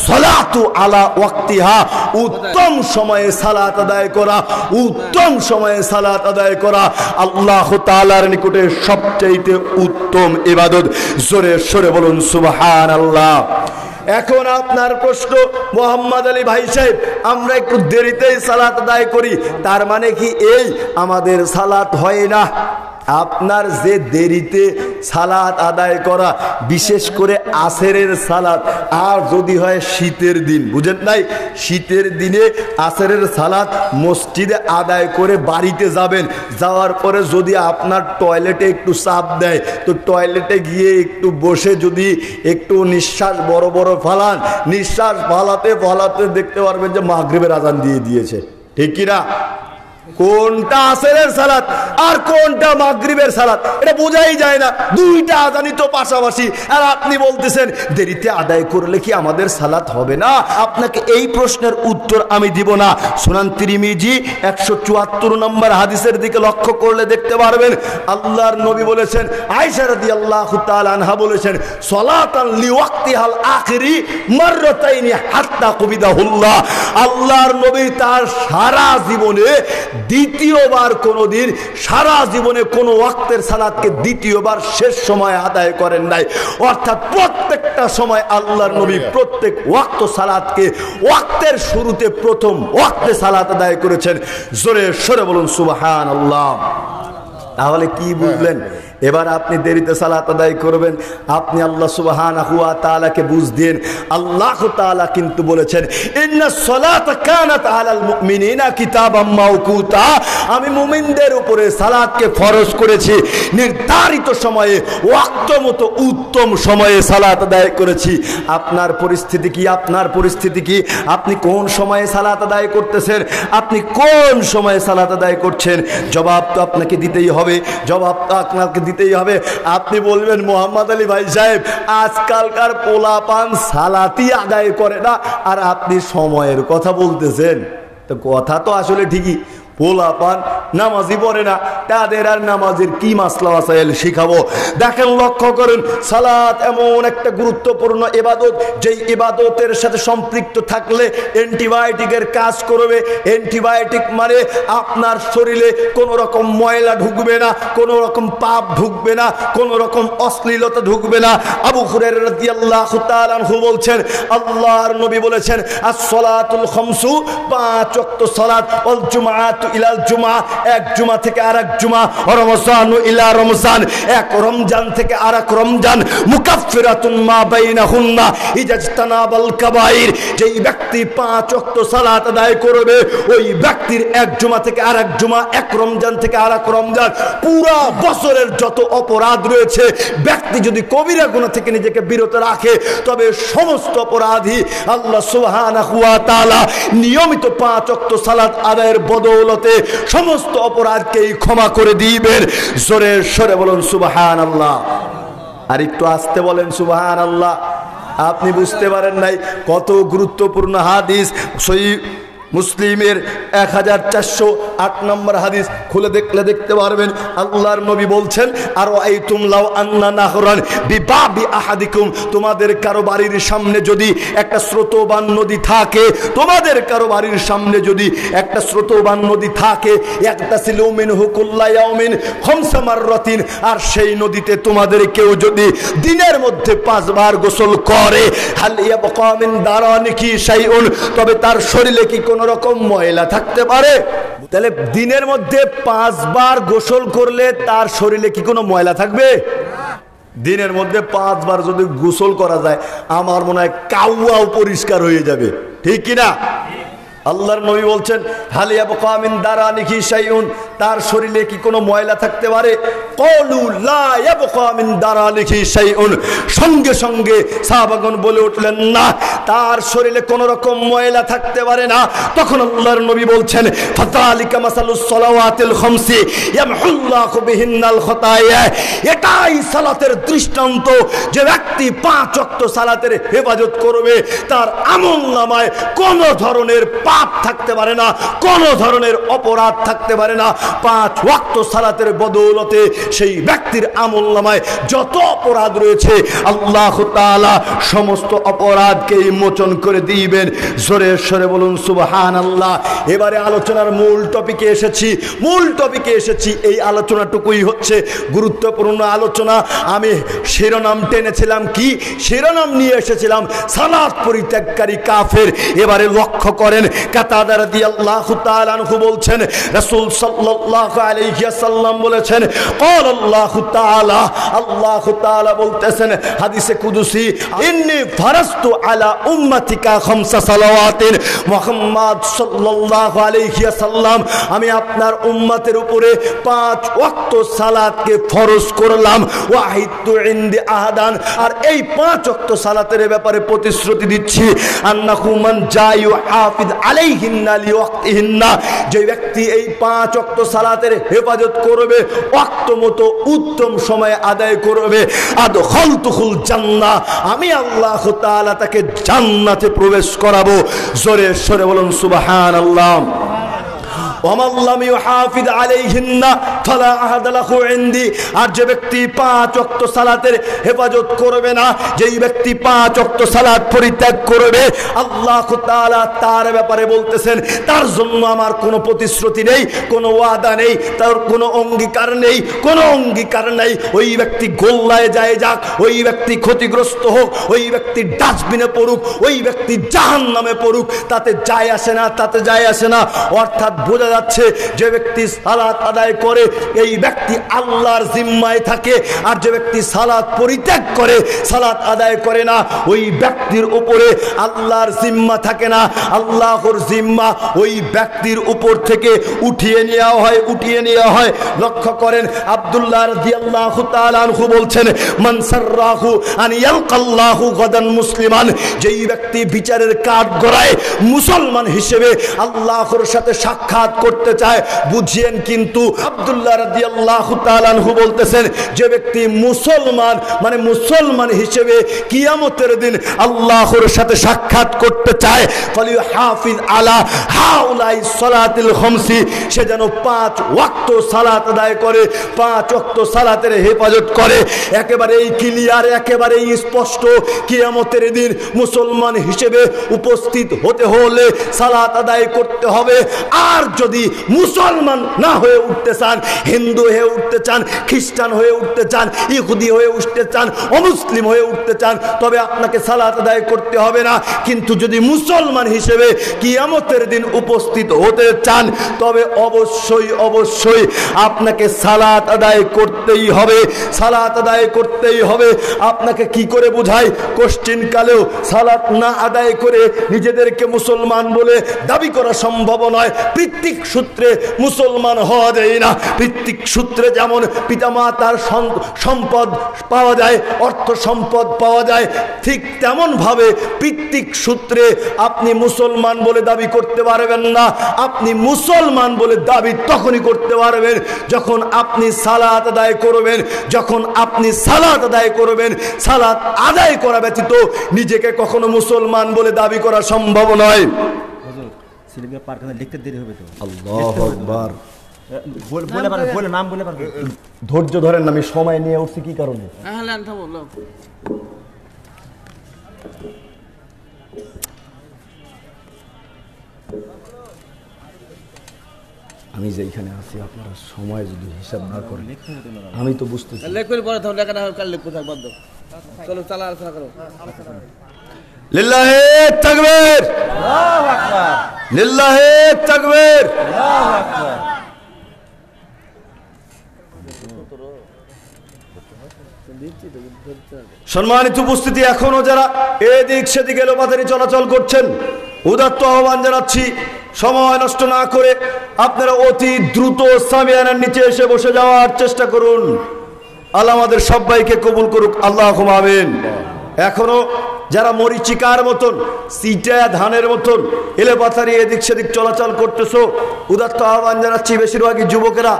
সালাতু আলা ওয়াক্তিহা, উত্তম সময়ে সালাত আদায় করা, উত্তম সময়ে সালাত আদায় করা আল্লাহ তাআলার নিকটে সবচাইতে উত্তম ইবাদত। জোরে সরে বলুন সুবহানাল্লাহ। এখন আপনার প্রশ্ন, মোহাম্মদ আলী ভাই সাহেব, আমরা একটু দেরিতেই সালাত আদায় করি, তার মানে কি এই আমাদের সালাত হয় না? আপনার যে দেরিতে সালাত আদায় করা, বিশেষ করে আসরের সালাত, আর যদি হয় শীতের দিন, বুঝেন নাই, শীতের দিনে আসরের সালাত মসজিদে আদায় করে বাড়িতে যাবেন, যাওয়ার পরে যদি আপনার টয়লেটে একটু চাপ দেয়, তো টয়লেটে গিয়ে একটু বসে যদি একটু নিঃশ্বাস বড় বড় ফালান, নিঃশ্বাস ফালাতে ফালাতে দেখতে পারবেন যে মাগরিবের আজান দিয়ে দিয়েছে। ঠিক কিনা? কোনটা আসরের সালাত আর কোনটা মাগরিবের সালাত এটা বোঝাই যায় না, দুইটা আজানই তো পাশাপাশি, আর আপনি বলতেছেন দেরিতে আদায় করলে কি আমাদের সালাত হবে না? আপনাকে এই প্রশ্নের উত্তর আমি দিব না। সুনান তিরমিজি 174 নম্বর হাদিসের দিকে লক্ষ্য করলে দেখতে পারবেন, আল্লাহর নবী বলেছেন, আয়েশা রাদিয়াল্লাহু তাআলা আনহা বলেছেন, সালাতান লিওয়াক্তিহাল আখিরি মাররাতাইনি হাত্তা কুবিদাহুল্লাহ। আল্লাহর নবী তার সারা জীবনে দ্বিতীয়বার কোনোদিন, সারা জীবনে কোনো ওয়াক্তের সালাতকে দ্বিতীয়বার শেষ সময় আদায় করেন নাই। অর্থাৎ প্রত্যেকটা সময় আল্লাহর নবী প্রত্যেক ওয়াক্ত সালাতকে ওয়াক্তের শুরুতে প্রথম ওয়াক্তে সালাত আদায় করেছেন। জোরে সরে বলুন সুবহানাল্লাহ। তাহলে কি বুঝলেন? এবার আপনি দেরিতে সালাত আদায় করবেন, আপনি আল্লাহ সুবহানাহু ওয়া তাআলাকে বুঝ দিন। আল্লাহ তাআলা কিন্তু বলেছেন, ইন্নাস সালাতা কানাত আলাল মুমিনিনা কিতাবাম মাওকুতা, আমি মুমিনদের উপরে সালাতকে ফরজ করেছি, নির্ধারিত সময়ে ওয়াক্ত মতো উত্তম সময়ে সালাত আদায় করেছি। আপনার পরিস্থিতি কি? আপনার পরিস্থিতি কি? আপনি কোন সময়ে সালাত আদায় করতেছেন? আপনি কোন সময়ে সালাত আদায় করছেন? জবাব তো আপনাকে দিতেই হবে, জবাব তো আপনাকে দিতেই হবে। আপনি বলবেন, মোহাম্মদ আলী ভাই সাহেব, আজকালকার পোলাপান সালাতই আদায় করে না, আর আপনি সময়ের কথা বলতেছেন। তো কথা তো আসলে ঠিকই, পোলাপান নামাজি পড়ে না, তাদের আর নামাজের কি মাসলা মাসাইল শিখাবো? দেখেন, লক্ষ্য করেন, সালাত এমন একটা গুরুত্বপূর্ণ ইবাদত, যেই ইবাদতের সাথে সম্পৃক্ত থাকলে অ্যান্টিবায়োটিকের কাজ করবে। অ্যান্টিবায়োটিক মানে আপনার শরীরে কোনো রকম ময়লা ঢুকবে না, কোনো রকম পাপ ঢুকবে না, কোনো রকম অশ্লীলতা ঢুকবে না। আবু হুরায়রা রাদিয়াল্লাহু তাআলা আনহু বলছেন, আল্লাহর নবী বলেছেন, আস-সালাতুল খামসু, 5 ওয়াক্ত সালাত, ওয়াল জুমআতু জুমাতু ইলাল জুমা, এক জুমা থেকে আরেক জুমা, রমজানু ইলা রমজান, এক রমজান থেকে আরেক রমজান, মুকাফফিরাতুন মা বাইনাহুন্না ইজাজতানাবাল কাবাইর। যেই ব্যক্তি 5 ওয়াক্ত সালাত আদায় করবে, ওই ব্যক্তির এক জুমা থেকে আরেক জুমা, এক রমজান থেকে আরেক রমজান, পুরা বছরের যত অপরাধ রয়েছে, ব্যক্তি যদি কবিরা গুনাহ থেকে নিজেকে বিরত রাখে, তবে সমস্ত অপরাধী আল্লাহ সুবহানাহু ওয়া তাআলা নিয়মিত 5 ওয়াক্ত সালাত আদায়ের বদৌলতে সমস্ত অপরাধকেই ক্ষমা করে দিবেন। জোরে সরে বলুন সুবহানাল্লাহ। আর একটু আস্তে বলেন সুবহানাল্লাহ। আপনি বুঝতে পারেন নাই কত গুরুত্বপূর্ণ হাদিস। সহিহ মুসলিমের 1408 নম্বর হাদিস খুলে দেখলে দেখতে পারবেন, আল্লাহর নবী বলছেন, আর আইতুম লাউ আন্না নাহরান বিবাবি আহাদিকুম, তোমাদের কারো বাড়ির সামনে যদি একটা স্রোতবান নদী থাকে, তোমাদের কারো বাড়ির সামনে যদি একটা স্রোতবান নদী থাকে, একটা ছিল মিনহু কুল্লা ইয়াউমিন খামসা মাররাতিন, আর সেই নদীতে তোমাদের কেউ যদি দিনের মধ্যে 5 বার গোসল করে, হাল ইয়াবকা মিন দারানিকি শাইউন, তবে তার শরীরে কি কোন রকম ময়লা থাকতে পারে? তাহলে দিনের মধ্যে 5 বার গোসল করলে তার শরীরে কি কোনো ময়লা থাকবে? দিনের মধ্যে 5 বার যদি গোসল করা যায়, আমার মনে হয় কাউয়াও পরিষ্কার হয়ে যাবে, ঠিক কিনা? আল্লাহর নবী বলছেন, হাল ইয়াবকা মিন দারানিকি শাইউন, তার শরীরে কি কোনো ময়লা থাকতে পারে? ক্বালু লা ইয়াবকা মিন দারানিকি শাইউন, সঙ্গে সঙ্গে সাহাবাগণ বলে উঠলেন, না, তার শরীরে কোনো রকম ময়লা থাকতে পারে না। তখন আল্লাহর নবী বলছেন, ফাযালিকা মাসালুস সালাওয়াতিল খামসি ইয়ামহুল্লাহু বিহিন্নাল খতায়া, এটাই সালাতের দৃষ্টান্ত। যে ব্যক্তি 5 ওয়াক্ত সালাতের হেফাজত করবে, তার আমলনামায় কোনো ধরনের পাপ থাকতে পারে না, কোনো ধরনের অপরাধ থাকতে পারে না। 5 ওয়াক্ত সালাতের বদৌলতে সেই ব্যক্তির আমলনামায় যত অপরাধ রয়েছে, আল্লাহ তাআলা সমস্ত অপরাধকে মোচন করে দিবেন। জোরে সরে বলুন সুবহানাল্লাহ। এবারে আলোচনার মূল টপিকে এসেছি। এই আলোচনাটুকুই হচ্ছে গুরুত্বপূর্ণ আলোচনা। আমি শিরোনাম টেনেছিলাম, কি শিরোনাম নিয়ে এসেছিলাম? সালাত পরিত্যাগকারী কাফের। এবারে লক্ষ্য করেন, কাতাদা রাদিয়াল্লাহু তাআলা আনহু বলছেন, রাসূল সাল্লাল্লাহু আলাইহি ওয়াসাল্লাম বলেছেন, ক্বাল আল্লাহু তাআলা, আল্লাহু তাআলা বলতেছেন হাদিসে কুদসি, ইন্নী ফারাস্তু আলা উম্মাতিকা খামসা সালাওয়াতিন, মুহাম্মদ সাল্লাল্লাহু আলাইহি ওয়াসাল্লাম, আমি আপনার উম্মতের উপরে 5 ওয়াক্ত সালাতকে ফরজ করলাম। ওয়াহিদতু ইনদি আহাদান, আর এই 5 ওয়াক্ত সালাতের ব্যাপারে প্রতিশ্রুতি দিচ্ছি, আন্নাহু মান জায়ু হাফিজ আলাইহিন্না লিওয়াক্তিহিন্না, যে ব্যক্তি এই 5 ওয়াক্ত সালাতের হেফাজত করবে, ওয়াক্ত মতো উত্তম সময়ে আদায় করবে, আদখালতুহুল জান্নাহ, আমি আল্লাহ তাআলা তাকে জান্নাতে প্রবেশ করাবো। জোরে সরে বলুন সুবহানাল্লাহ। আর যে ব্যক্তি 5 ওয়াক্ত সালাতের হেফাজত করবে না, যেই ব্যক্তি 5 ওয়াক্ত সালাত পরিত্যাগ করবে, আল্লাহ তাআলা তার ব্যাপারে বলতেছেন, তার জন্য আমার কোনো প্রতিশ্রুতি নেই, কোনো ওয়াদা নেই, তার কোনো অঙ্গীকার নেই। ওই ব্যক্তি গোল্লায় যায় যাক, ওই ব্যক্তি ক্ষতিগ্রস্ত হোক, ওই ব্যক্তি ডাস্টবিনে পড়ুক, ওই ব্যক্তি জাহান্নামে পড়ুক, তাতে যায় আসে না। অর্থাৎ বোঝা যাচ্ছে, যে ব্যক্তি সালাত আদায় করে, এই ব্যক্তি আল্লাহর জিম্মায় থাকে। আর যে ব্যক্তি সালাত পরিত্যাগ করে, সালাত আদায় করে না, ওই ব্যক্তির উপরে আল্লাহর জিম্মা থাকে না। আল্লাহর জিম্মা ওই ব্যক্তির উপর থেকে উঠিয়ে নেওয়া হয়। লক্ষ্য করেন, আব্দুল্লাহ রাদিয়াল্লাহু তাআলা আনহু বলছেন, মান সাররাহু আন ইয়ালকাল্লাহু গাদান মুসলিমান, যেই ব্যক্তি বিচারের কাঠ গড়ায় মুসলমান হিসেবে আল্লাহর সাথে সাক্ষাৎ করতে চায়, বুঝিয়েন কিন্তু আব্দুল্লাহ রাদিয়াল্লাহু তাআলা আনহু বলতেছেন, যে ব্যক্তি মুসলমান হিসেবে কিয়ামতের দিন আল্লাহর সাথে সাক্ষাৎ করতে চায়, ফালিহাফিজ আলা হাউলাই সালাতিল খামসি, সে যেন 5 ওয়াক্ত সালাত আদায় করে, 5 ওয়াক্ত সালাতের হেফাজত করে। একেবারেই ক্লিয়ার, একেবারেই স্পষ্ট, কিয়ামতের দিন মুসলমান হিসেবে উপস্থিত হতে হলে সালাত আদায় করতে হবে। আর যদি মুসলমান না হয়ে উঠতে চান, হিন্দু হয়ে উঠতে চান, খ্রিস্টান হয়ে উঠতে চান, ইহুদি হয়ে উঠতে চান, অমুসলিম হয়ে উঠতে চান, তবে আপনাকে সালাত আদায় করতে হবে না। কিন্তু যদি মুসলমান হিসেবে কিয়ামতের দিন উপস্থিত হতে চান, তবে অবশ্যই অবশ্যই আপনাকে সালাত আদায় করতেই হবে, সালাত আদায় করতেই হবে। আপনাকে কি করে বোঝায়? কোশ্চিন কালেও সালাত না আদায় করে নিজেদেরকে মুসলমান বলে দাবি করা সম্ভব নয়। পিতৃক সূত্রে মুসলমান হওয়া যায় না। পিতৃক সূত্রে যেমন পিতামাতার সম্পদ পাওয়া যায়, অর্থ সম্পদ পাওয়া যায়, ঠিক তেমন ভাবে পিতৃক সূত্রে আপনি মুসলমান বলে দাবি করতে পারবেন না। আপনি মুসলমান বলে দাবি তখনই করতে পারবেন যখন আপনি সালাত আদায় করবেন। যখন আপনি সালাত আদায় করবেন, সালাত আদায় করা ব্যতীত নিজেকে কখনো মুসলমান বলে দাবি করা সম্ভব নয়। লিখতে দেরি হবে তো। আল্লাহু আকবার। বলে নাম বলে পারবে। ধৈর্য ধরেন, আমি সময় নিয়ে উঠছি কি কারণে? আমি যেখানে আছি আপনারা সময় যদি হিসাব না করেন আমি তো বুঝতেছি। লিল্লাহে তাকবীর, আল্লাহু আকবার, লিল্লাহে তাকবীর। সম্মানিত উপস্থিতি, এখনো যারা এদিক সেদিকে এলোপাতাড়ি চলাচল করছেন, উদাত্ত আহ্বান জানাচ্ছি, সময় নষ্ট না করে আপনারা অতি দ্রুত সামিয়ানার নিচে এসে বসে যাওয়ার চেষ্টা করুন। আল্লাহ আমাদের সবাইকে কবুল করুক, আল্লাহুম্মা আমিন। এখনো যারা মরিচিকার মতন, সিটা ধানের মতন এলোপাতাড়ি এদিক সেদিক চলাচল করতেছো, উদাত্ত আহ্বান জানাচ্ছি, বেশিরভাগই যুবকেরা,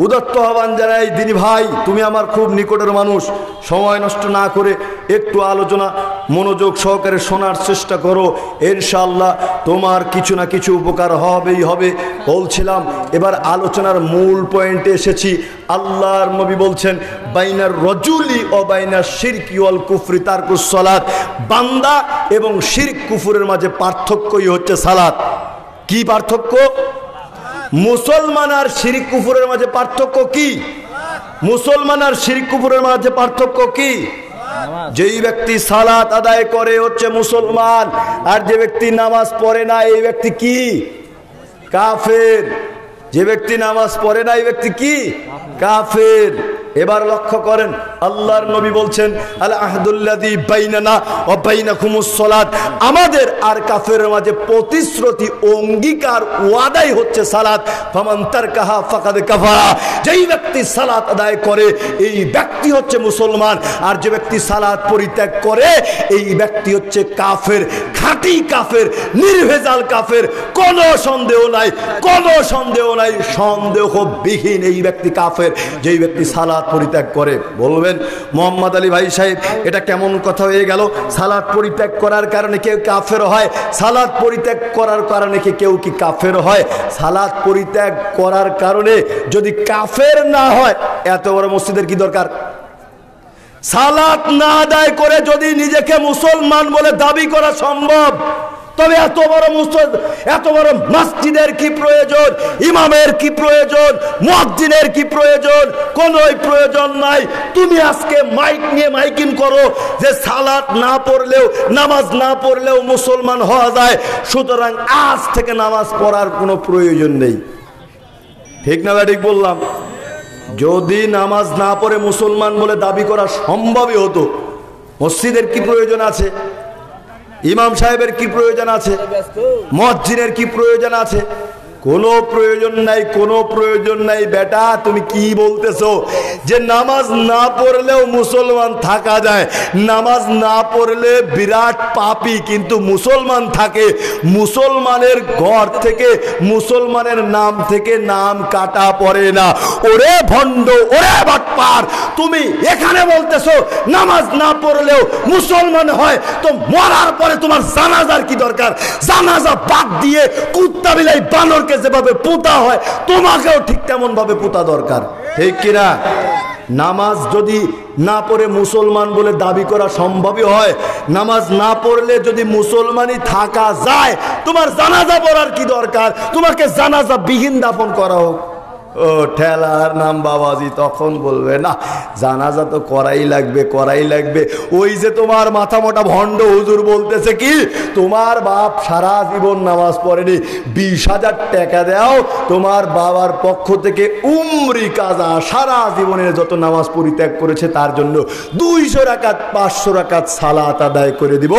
উদাত্ত আহ্বান জানাই, দিনী ভাই তুমি আমার খুব নিকটের মানুষ, সময় নষ্ট না করে একটু আলোচনা মনোযোগ সহকারে শোনার চেষ্টা করো। ইনশাআল্লাহ তোমার কিছু না কিছু উপকার হবেই হবে। বলছিলাম এবার আলোচনার মূল পয়েন্টে এসেছি। আল্লাহর নবী বলছেন, বাইনার রজুলি ও বাইনার শিরকি ওয়াল কুফরি তারকুস সালাত। বান্দা এবং শিরক কুফরের মাঝে পার্থক্যই হচ্ছে সালাত। কি পার্থক্য? মুসলমান আর শিরক কুফরের মাঝে পার্থক্য কি? মুসলমান আর শিরক কুফরের মাঝে পার্থক্য কি? যেই ব্যক্তি সালাত আদায় করে হচ্ছে মুসলমান, আর যে ব্যক্তি নামাজ পড়ে না এই ব্যক্তি কি? কাফের। যে ব্যক্তি নামাজ পড়ে না এই ব্যক্তি কি? কাফের। এবার লক্ষ্য করেন, আল্লাহর নবী বলছেন, আল আহদুল্লাযী বাইনানা ওয়া বাইনাকুমুস সালাত। আমাদের আর কাফেরের মাঝে প্রতিশ্রুতি, অঙ্গীকার, ওয়াদাই হচ্ছে সালাত। ফামান তারকাহা ফাকাদ কাফারা। যেই ব্যক্তি সালাত আদায় করে এই ব্যক্তি হচ্ছে মুসলমান, আর যে ব্যক্তি সালাত পরিত্যাগ করে এই ব্যক্তি হচ্ছে কাফের, খাঁটি কাফের, নির্ভেজাল কাফের, কোনো সন্দেহ নাই, কোনো সন্দেহ নাই, সন্দেহবিহীন এই ব্যক্তি কাফের, যেই ব্যক্তি সালাত পরিত্যাগ করে। বলবেন মোহাম্মদ আলী ভাই সাহেব এটা কেমন কথা হয়ে গেল? সালাত পরিত্যাগ করার কারণে কেউ কাফের হয়? সালাত পরিত্যাগ করার কারণে কি কেউ কি কাফের হয়? সালাত পরিত্যাগ করার কারণে যদি কাফের না হয়, এত বড় মসজিদের কি দরকার? সালাত না আদায় করে যদি নিজেকে মুসলমান বলে দাবি করা সম্ভব, তবে এত বড় মসজিদের কি প্রয়োজন? ইমামের কি প্রয়োজন? মুয়াজ্জিনের কি প্রয়োজন? কোনোই প্রয়োজন নাই। তুমি আজকে মাইক নিয়ে মাইকিং করো যে সালাত না পড়লেও, নামাজ না পড়লেও মুসলমান হওয়া যায়, সুতরাং আজ থেকে নামাজ পড়ার কোনো প্রয়োজন নেই। ঠিক না ঠিক বললাম? যদি নামাজ না পড়ে মুসলমান বলে দাবি করা সম্ভবই হতো, মসজিদের কি প্রয়োজন আছে? ইমাম সাহেবের কি প্রয়োজন আছে? মুয়াজ্জিনের কি প্রয়োজন আছে? কোনো প্রয়োজন নাই, কোনো প্রয়োজন নাই। বেটা তুমি কি বলতেছো যে নামাজ না পড়লেও মুসলমান থাকা যায়? নামাজ না পড়লে বিরাট পাপী, কিন্তু মুসলমান থাকে। মুসলমানের ঘর থেকে, মুসলমানের নাম থেকে নাম কাটা পড়ে না। ওরে ভণ্ড, ওরে বাটপার, তুমি এখানে বলতেছো নামাজ না পড়লেও মুসলমান হয়, তো মরার পরে তোমার জানাজার কি দরকার? জানাজা বাদ দিয়ে কুত্তা বিলাই বানরকে যেভাবে পোতা হয় তোমাকেও ঠিক তেমন ভাবে পোতা দরকার। ঠিক কিনা? নামাজ যদি না পড়ে মুসলমান বলে দাবি করা সম্ভবই হয়, নামাজ না পড়লে যদি মুসলমানই থাকা যায়, তোমার জানাজা পড়ার কি দরকার? তোমাকে জানাজা বিহীন দাফন করা হোক। ও ঠেলার নাম বাবাজি, তখন বলবে না জানাজা তো করাই লাগবে, করাই লাগবে। ওই যে তোমার মাথা মোটা ভণ্ড হুজুর বলতেছে কি, তোমার বাপ সারা জীবন নামাজ পড়েনি, 20,000 টাকা দাও, তোমার বাবার পক্ষ থেকে উমরি কাজা, সারা জীবনের যত নামাজ পরিত্যাগ করেছে তার জন্য 200 রাকাত 500 রাকাত সালাত আদায় করে দিব।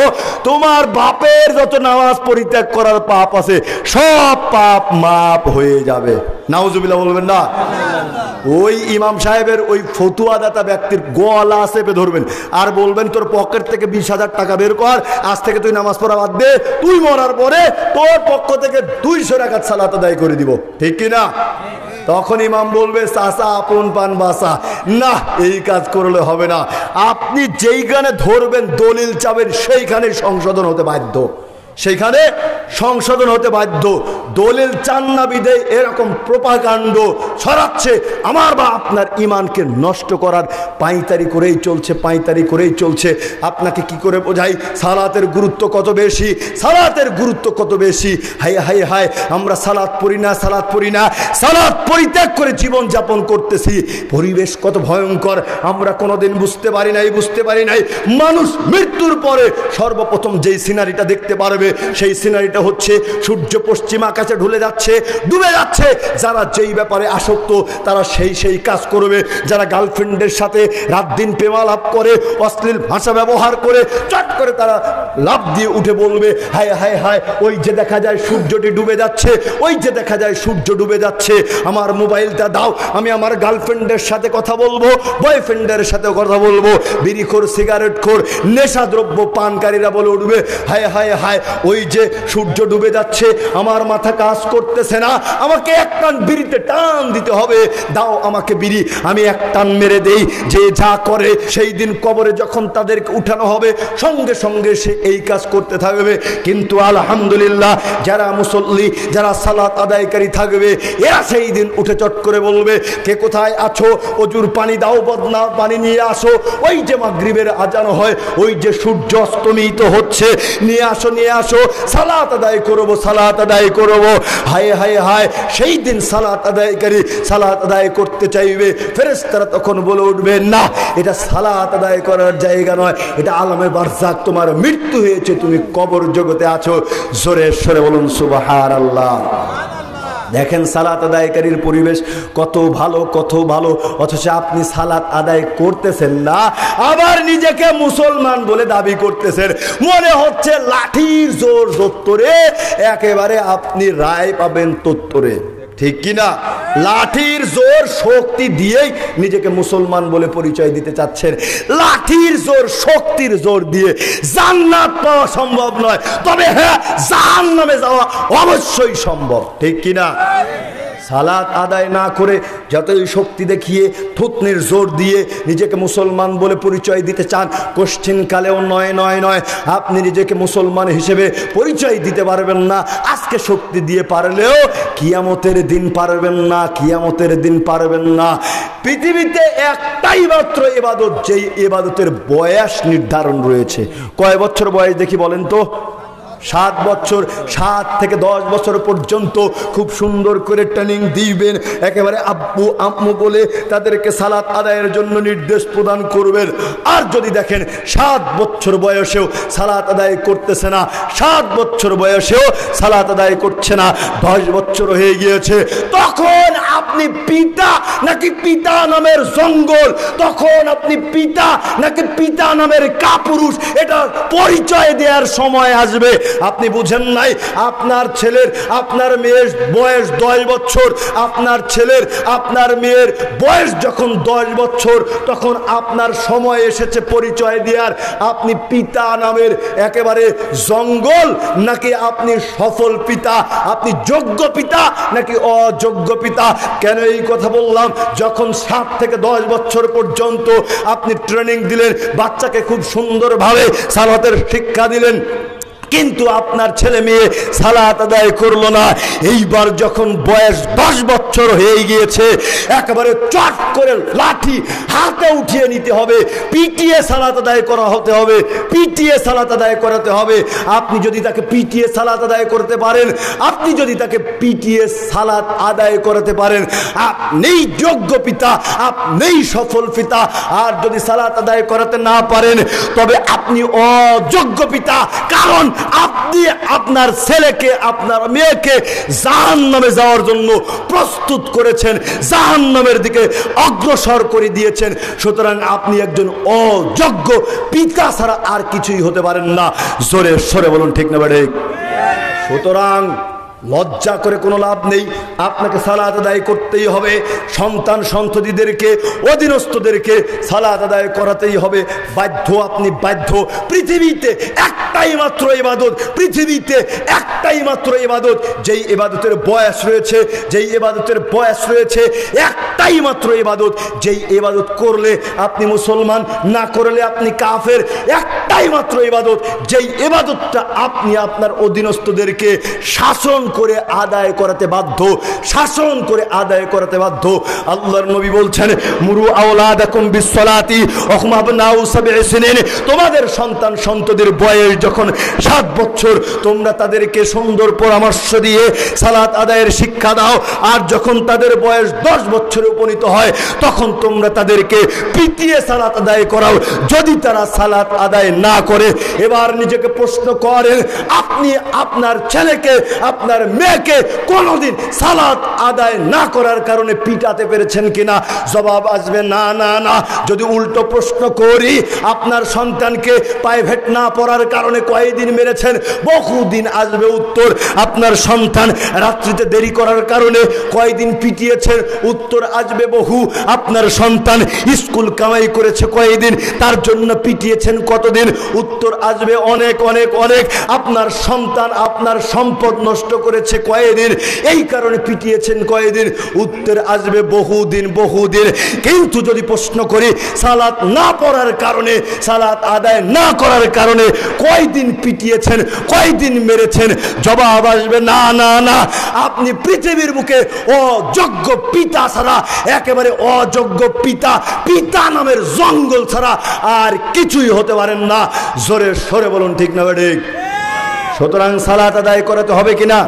তোমার বাপের যত নামাজ পরিত্যাগ করার পাপ আছে সব পাপ মাপ হয়ে যাবে। নাউজুবিল্লাহ বলবেন না? ওই ইমাম সাহেবের ওই ফতুয়াদাতা ব্যক্তির গলা চেপে ধরবেন আর বলবেন তোর পকেট থেকে 20,000 টাকা বের কর, আজ থেকে তুই নামাজ পড়া বাদ দে, তুই মরার পরে তোর পক্ষ থেকে 200 রাকাত সালাত আদায় করে দিব, ঠিক কি না? তখন ইমাম বলবে চাচা আপন পান বাসা, না এই কাজ করলে হবে না। আপনি যেইখানে ধরবেন দলিল চাবেন সেইখানে সংশোধন হতে বাধ্য, সেইখানে সংশোধন হতে বাধ্য। দলিল চান না বিধে এরকম প্রোপাগান্ড ছড়াচ্ছে, আমার বা আপনার ইমানকে নষ্ট করার পাঁইতারি করেই চলছে, পাঁইতারি করেই চলছে। আপনাকে কি করে বোঝাই সালাতের গুরুত্ব কত বেশি, সালাতের গুরুত্ব কত বেশি। হাই হাই হাই, আমরা সালাত পড়ি না, সালাত পড়ি না, সালাত পরিত্যাগ করে জীবন যাপন করতেছি। পরিবেশ কত ভয়ঙ্কর আমরা কোনোদিন বুঝতে পারি নাই, বুঝতে পারি নাই। মানুষ মৃত্যুর পরে সর্বপ্রথম যেই সিনারিটা দেখতে পারবে সেই সিনারিটা হচ্ছে সূর্য পশ্চিম আকাশে ঢুলে যাচ্ছে, ডুবে যাচ্ছে। যারা যেই ব্যাপারে আসক্ত তারা সেই কাজ করবে। যারা গার্লফ্রেন্ডের সাথে রাত দিন প্রেমালাপ করে, অশ্লীল ভাষা ব্যবহার করে, চট করে তারা লাফ দিয়ে উঠে বলবে হায় হায় হায়, ওই যে দেখা যায় সূর্যটি ডুবে যাচ্ছে, ওই যে দেখা যায় সূর্য ডুবে যাচ্ছে, আমার মোবাইলটা দাও, আমি আমার গার্লফ্রেন্ডের সাথে কথা বলবো, বয়ফ্রেন্ডের সাথে কথা বলবো। বিড়িখোর, সিগারেটখোর, নেশাদ্রব্য পানকারীরা বলে উঠবে হায় হায় হায়, ওই যে সূর্য ডুবে যাচ্ছে, আমার মাথা কাজ করতেছে না, আমাকে এক টান বিড়িতে টান দিতে হবে, দাও আমাকে বিড়ি, আমি এক টান মেরে দেই। যে যা করে সেই দিন কবরে যখন তাদেরকে উঠানো হবে সঙ্গে সঙ্গে সে এই কাজ করতে থাকবে। কিন্তু আলহামদুলিল্লাহ যারা মুসল্লি, যারা সালাত আদায়কারী থাকবে, এরা সেই দিন উঠে চট করে বলবে কে কোথায় আছো, অজুর পানি দাও, বদনা পানি নিয়ে আসো, ওই যে মাগরিবের আজান হয়, ওই যে সূর্য অস্তমিত হচ্ছে, নিয়ে আসো, নিয়ে আসো, সালাত আদায় করবো, সালাত আদায় করবো। হায় হায় হায়, সেই দিন সালাত আদায়কারী সালাত আদায় করতে চাইবে, ফেরেশতারা তখন বলে উঠবে না, এটা সালাত আদায় করার জায়গা নয়, এটা আলমে বারজাক, তোমার মৃত্যু হয়েছে, তুমি কবর জগতে আছো। জোরে সরে বলুন সুবহানাল্লাহ। দেখেন সালাত আদায়কারীর পরিবেশ কত ভালো, কত ভালো, অথচ আপনি সালাত আদায় করতেছেন না, আবার নিজেকে মুসলমান বলে দাবি করতেছেন। মনে হচ্ছে লাঠির জোর যত্তরে একেবারে আপনি রায় পাবেন তত্তরে, ঠিক কিনা? লাঠির জোর শক্তি দিয়েই নিজেকে মুসলমান বলে পরিচয় দিতে চাচ্ছেন। লাঠির জোর, শক্তির জোর দিয়ে জান্নাত পাওয়া সম্ভব নয়, তবে হ্যাঁ জাহান্নামে যাওয়া অবশ্যই সম্ভব, ঠিক কিনা? সালাত আদায় না করে যতই শক্তি দেখিয়ে থুতনির জোর দিয়ে নিজেকে মুসলমান বলে পরিচয় দিতে চান, কোশ্চিন কালেও নয় নয় নয়, আপনি নিজেকে মুসলমান হিসেবে পরিচয় দিতে পারবেন না। আজকে শক্তি দিয়ে পারলেও কিয়ামতের দিন পারবেন না, কিয়ামতের দিন পারবেন না। পৃথিবীতে একটাই মাত্র ইবাদত, যেই ইবাদতের বয়স নির্ধারণ রয়েছে। কয় বছর বয়স দেখি বলেন তো? 7 বছর, 7 থেকে 10 বছর পর্যন্ত খুব সুন্দর করে ট্রেনিং দিবেন, একেবারে আব্বু আম্মু বলে তাদেরকে সালাত আদায়ের জন্য নির্দেশ প্রদান করবেন। আর যদি দেখেন 7 বছর বয়সেও সালাত আদায় করতেছে না, 7 বছর বয়সেও সালাত আদায় করছে না, 10 বছর হয়ে গিয়েছে, তখন আপনি পিতা নাকি পিতা নামের জঙ্গল, তখন আপনি পিতা নাকি পিতা নামের কাপুরুষ, এটা পরিচয় দেওয়ার সময় আসবে। আপনি বুঝেন নাই, আপনার ছেলের, আপনার মেয়ের বয়স 10 বছর, আপনার ছেলের, আপনার মেয়ের বয়স যখন 10 বছর, তখন আপনার সময় এসেছে পরিচয় দেওয়ার। আপনি পিতা নামের একেবারে জঙ্গল নাকি আপনি সফল পিতা, আপনি যোগ্য পিতা নাকি অযোগ্য পিতা। কেন এই কথা বললাম? যখন 7 থেকে 10 বছর পর্যন্ত আপনি ট্রেনিং দিলেন, বাচ্চাকে খুব সুন্দরভাবে সালাতের শিক্ষা দিলেন, কিন্তু আপনার ছেলে মেয়ে সালাত আদায় করলো না। এইবার যখন বয়স 10 বছর হয়ে গিয়েছে, একেবারে চট করে লাঠি হাতে উঠিয়ে নিতে হবে, পিটিয়ে সালাত আদায় করা হতে হবে, পিটিয়ে সালাত আদায় করাতে হবে। আপনি যদি তাকে পিটিয়ে সালাত আদায় করতে পারেন, আপনি যদি তাকে পিটিয়ে সালাত আদায় করাতে পারেন, আপনিই যোগ্য পিতা, আপনিই সফল পিতা। আর যদি সালাত আদায় করাতে না পারেন, তবে আপনি অযোগ্য পিতা, কারণ আপনি আপনার ছেলেকে, আপনার মেয়েকে জাহান্নামে যাওয়ার জন্য প্রস্তুত করেছেন, জাহান্নামের দিকে অগ্রসর করে দিয়েছেন। সুতরাং আপনি একজন অযোগ্য পিতা ছাড়া আর কিছুই হতে পারেন না। জোরে সরে বলুন ঠিক না বেঠিক? সুতরাং লজ্জা করে কোনো লাভ নেই, আপনাকে সালাত আদায় করতেই হবে। সন্তান সন্ততিদেরকে, অধীনস্থদেরকে সালাত আদায় করাতেই হবে, বাধ্য, আপনি বাধ্য। পৃথিবীতে একটাই মাত্র ইবাদত, পৃথিবীতে একটাই মাত্র ইবাদত, যেই ইবাদতের বয়স রয়েছে, যেই ইবাদতের বয়স রয়েছে, একটাই মাত্র ইবাদত, যেই ইবাদত করলে আপনি মুসলমান, না করলে আপনি কাফের। একটাই মাত্র ইবাদত, যেই ইবাদতটা আপনি আপনার অধীনস্থদেরকে শাসন করে আদায় করাতে বাধ্য, শাসন করে আদায় করাতে বাধ্য। আল্লাহর নবী বলছেন, মুরু আওলাদাকুম বিসসালাতি ওয়া হুম আবনাউ সাবঈ সিনিন। তোমাদের সন্তান সন্ততির বয়স যখন 7 বছর, তোমরা তাদেরকে সুন্দর পরামর্শ দিয়ে সালাত আদায়ের শিক্ষা দাও। আর যখন তাদের বয়স 10 বছরে উপনীত হয়, তখন তোমরা তাদেরকে পিটিয়ে সালাত আদায় করাও। যদি তারা সালাত আদায় না করে, এবার নিজেকে প্রশ্ন করেন, আপনি আপনার ছেলেকে, আপনার মেয়েকে কোনদিন সালাত আদায় না করার কারণে পিটাতে পেরেছেন কিনা? জবাব আসবে না, না, না। যদি উল্টো প্রশ্ন করি, আপনার সন্তানকে প্রাইভেট না পড়ার কারণে কয়দিন মেরেছেন? বহুদিন আসবে উত্তর। আপনার সন্তান রাত্রিতে দেরি করার কারণে কয়দিন পিটিয়েছেন? উত্তর আসবে বহু। আপনার সন্তান স্কুল কামাই করেছে কয়দিন, তার জন্য পিটিয়েছেন কতদিন? উত্তর আসবে অনেক অনেক অনেক। আপনার সন্তান আপনার সম্পদ নষ্ট করেছে কয়দিন, এই কারণে পিটিয়েছেন কয়দিন? উত্তর আসবে বহুদিন বহুদিন। কিন্তু যদি প্রশ্ন করি, সালাত না পড়ার কারণে, সালাত আদায় না করার কারণে কয়দিন পিটিয়েছেন, কয়দিন মেরেছেন? জবাব আসবে না, না, না। আপনি পৃথিবীর বুকে অযোগ্য পিতা ছাড়া, একেবারে অযোগ্য পিতা, পিতা নামের জঙ্গল ছাড়া আর কিছুই হতে পারেন না। জোরে সরে বলুন ঠিক না বেঠিক? সুতরাং সালাত আদায় করাতে হবে কিনা?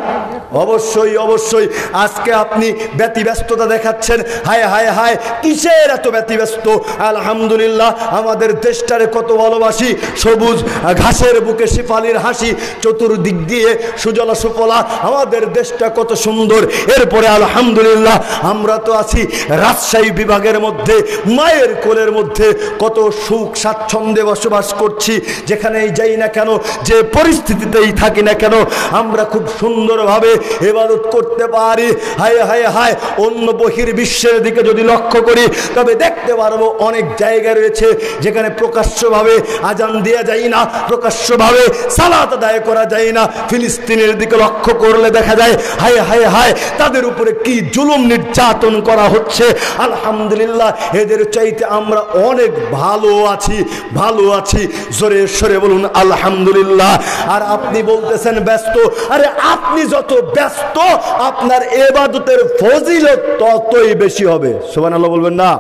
অবশ্যই, অবশ্যই। আজকে আপনি ব্যতিব্যস্ততা দেখাচ্ছেন। হায় হায় হায়, কিসের এত ব্যতিব্যস্ত? আলহামদুলিল্লাহ, আমাদের দেশটারে কত ভালোবাসি। সবুজ ঘাসের বুকে শিফালির হাসি, চতুর্দিক দিয়ে সুজলা সুফলা, আমাদের দেশটা কত সুন্দর। এরপরে আলহামদুলিল্লাহ আমরা তো আছি রাজশাহী বিভাগের মধ্যে, মায়ের কোলের মধ্যে, কত সুখ স্বাচ্ছন্দ্যে বসবাস করছি। যেখানেই যাই না কেন, যে পরিস্থিতিতেই থাকি না কেন, আমরা খুব সুন্দরভাবে ইবাদত করতে পারি। হায় হায় হায়, অন্য বহির বিশ্বের দিকে যদি লক্ষ্য করি, তবে দেখতে পারবো অনেক জায়গা রয়েছে যেখানে প্রকাশ্যভাবে আজান দেয়া যায় না, প্রকাশ্যভাবে সালাত আদায় করা যায় না। ফিলিস্তিনের দিকে লক্ষ্য করলে দেখা যায়, হায় হায় হায়, তাদের উপরে কি জুলুম নির্যাতন করা হচ্ছে। আলহামদুলিল্লাহ, এদের চাইতে আমরা অনেক ভালো আছি, ভালো আছি। জোরে সরে বলুন আলহামদুলিল্লাহ। আর আপনি বলতেছেন ব্যস্ত। আরে আপনি যত ব্যস্ত, আপনার ইবাদতের ফজিলত ততই বেশি হবে। সুবহানাল্লাহ বলবেন না?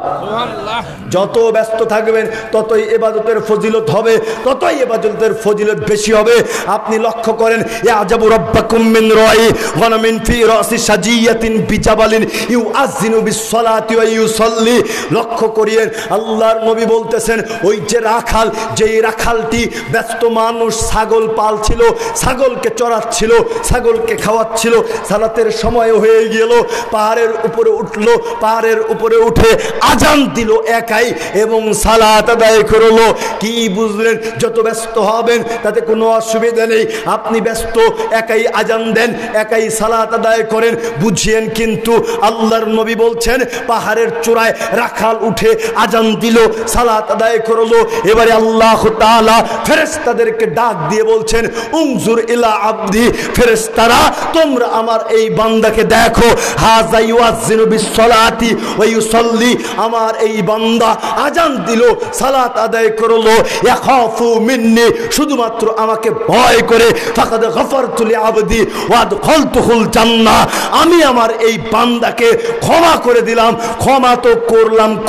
যত ব্যস্ত থাকবেন ততই ইবাদতের ফজিলত হবে, ততই ইবাদতের ফজিলত বেশি হবে। আপনি লক্ষ্য করেন, ইয়াজাবু রাব্বাকুম মিন রাই ওয়া মিন ফি রাসি সাজিয়াতিন বিজাবালিন ইউআযিনু বিসসালাতি ওয়া ইউসাল্লি। লক্ষ্য করিয়েন, আল্লাহর নবী বলতেছেন, ওই যে রাখাল, যেই রাখালটি ব্যস্ত মানুষ ছাগল পালছিল, ছাগলকে চড়াচ্ছিল, ছাগলকে খাওয়াচ্ছিল, সালাতের সময় হয়ে গেল, পাহাড়ের উপরে উঠলো, পাহাড়ের উপরে উঠে আজান দিল একাই এবং সালাত আদায় করলো। কি বুঝলেন? যত ব্যস্ত হবেন তাতে কোনো অসুবিধা নেই। আপনি ব্যস্ত, একাই আজান দেন, একাই সালাত আদায় করেন, বুঝিয়েন। কিন্তু আল্লাহর নবী বলছেন, পাহাড়ের চূড়ায় রাখাল উঠে আজান দিল, সালাত আদায় করলো। এবারে আল্লাহ তাআলা ফেরেশতাদেরকে ডাক দিয়ে বলছেন, উনজুর ইলা আবদি, ফেরেশতারা তোমরা আমার এই বান্দাকে দেখো, হাযা ইউআযিনু বিসসালাতি ওয়া ইউসাল্লি, আমার এই বান্দা আজান দিল, সালাত আদায় করলো, ইয়াখাফু মিন্নি, শুধুমাত্র আমাকে ভয় করে, ফাকাদ গফারতু লিআবদি ওয়া আদখালতুহুল জান্নাহ, আমি আমার এই বান্দাকে ক্ষমা করে দিলাম। ক্ষমা তো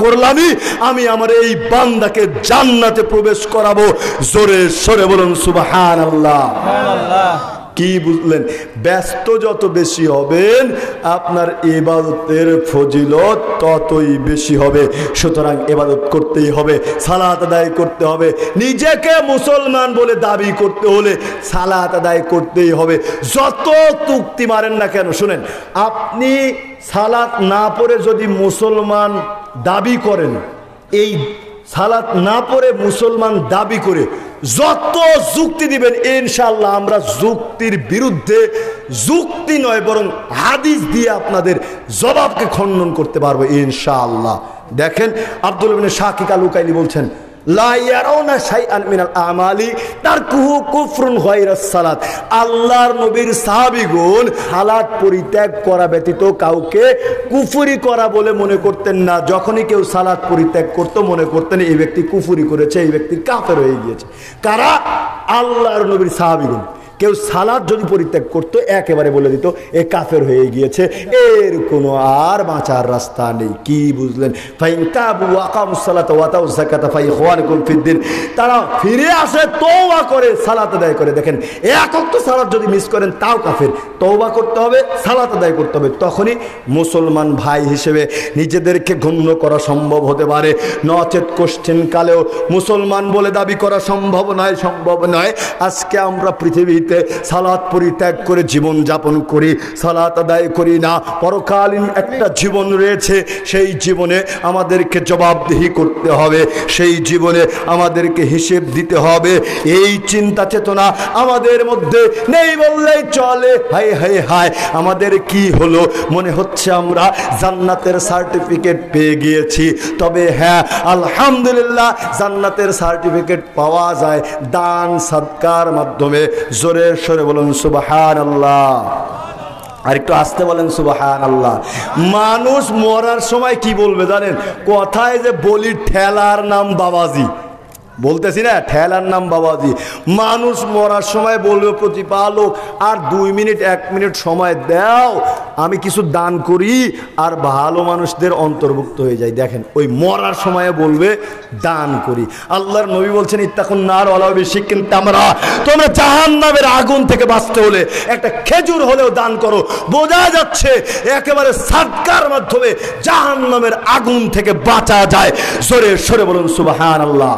করলামই, আমি আমার এই বান্দাকে জান্নাতে প্রবেশ করাবো। জোরে সরে বলুন সুবহানাল্লাহ। কি বুঝলেন? ব্যস্ত যত বেশি হবেন আপনার ইবাদতের ফজিলত ততই বেশি হবে। সুতরাং ইবাদত করতেই হবে, সালাত আদায় করতে হবে। নিজেকে মুসলমান বলে দাবি করতে হলে সালাত আদায় করতেই হবে। যত তুক্তি মারেন না কেন, শুনেন, আপনি সালাত না পড়ে যদি মুসলমান দাবি করেন, এই সালাত না পড়ে মুসলমান দাবি করে যত যুক্তি দিবেন, ইনশাআল্লাহ আমরা যুক্তির বিরুদ্ধে, যুক্তি নয় বরং হাদিস দিয়ে আপনাদের জবাবকে খণ্ডন করতে পারবো ইনশাআল্লাহ। দেখেন, আব্দুল ইবনে শাকিক আল উকাইলি বলছেন, লা ইয়ারাউনা শাইআন মিনাল আমালি তারকুহু কুফরুন গায়রাস সালাত। আল্লাহর নবীর সাহাবীগণ সালাত পরিত্যাগ করা ব্যতীত কাউকে কুফরি করা বলে মনে করতেন না। যখনই কেউ সালাত পরিত্যাগ করত মনে করতেন এই ব্যক্তি কুফরি করেছে, এই ব্যক্তি কাফের হয়ে গিয়েছে। কারা? আল্লাহর নবীর সাহাবীগণ। কেউ সালাত যদি পরিত্যাগ করতো একেবারে বলে দিত এ কাফের হয়ে গিয়েছে, এর কোনো আর বাঁচার রাস্তা নেই। কি বুঝলেন? ফাইন তাবু ওয়া আকামুস সালাতা ওয়া আতাউজ যাকাতা ফাইখওয়ানুকুম ফিদ্দিন, তারা ফিরে আসে, তওবা করে, সালাত আদায় করে। দেখেন, এক ওয়াক্ত সালাত যদি মিস করেন তাও কাফের। তওবা করতে হবে, সালাত আদায় করতে হবে, তখনই মুসলমান ভাই হিসেবে নিজেদেরকে গণ্য করা সম্ভব হতে পারে। নচেত কোশ্চেন কালেও মুসলমান বলে দাবি করা সম্ভব নয়। আজকে আমরা পৃথিবীতে সালাত পরিত্যাগ করে জীবন যাপন করি, সালাত আদায় করি না। পরকালীন একটা জীবন রয়েছে, সেই জীবনে আমাদেরকে জবাবদিহি করতে হবে, সেই জীবনে আমাদেরকে হিসেব দিতে হবে। এই চিন্তা চেতনা আমাদের মধ্যে নেই বললেই চলে। হায় হায় হায়, আমাদের কি হলো? মনে হচ্ছে আমরা জান্নাতের সার্টিফিকেট পেয়ে গিয়েছি। তবে হ্যাঁ, আলহামদুলিল্লাহ, জান্নাতের সার্টিফিকেট পাওয়া যায় দান সাদকার মাধ্যমে। জোরে সরে বলুন সুবহানাল্লাহ। আর একটু আস্তে বলেন সুবহানাল্লাহ। মানুষ মরার সময় কি বলবে জানেন? কথায় যে বলি ঠেলার নাম বাবাজি, বলতেছি না, ঠেলার নাম বাবাজি। মানুষ মরার সময় বলবে প্রতিপালক আর 2 মিনিট 1 মিনিট সময় দাও, আমি কিছু দান করি আর ভালো মানুষদের অন্তর্ভুক্ত হয়ে যায়। দেখেন, ওই মরার সময় বলবে দান করি। আল্লাহর নবী বলছেন, ইত্তাকুন নার ওয়ালাউ বিশিক্কিন তামরা, তোমরা জাহান্নামের আগুন থেকে বাঁচতে হলে একটা খেজুর হলেও দান করো। বোঝা যাচ্ছে একেবারে সাদকার মাধ্যমে জাহান্নামের আগুন থেকে বাঁচা যায়। জোরে সরে বলুন সুবহানাল্লাহ।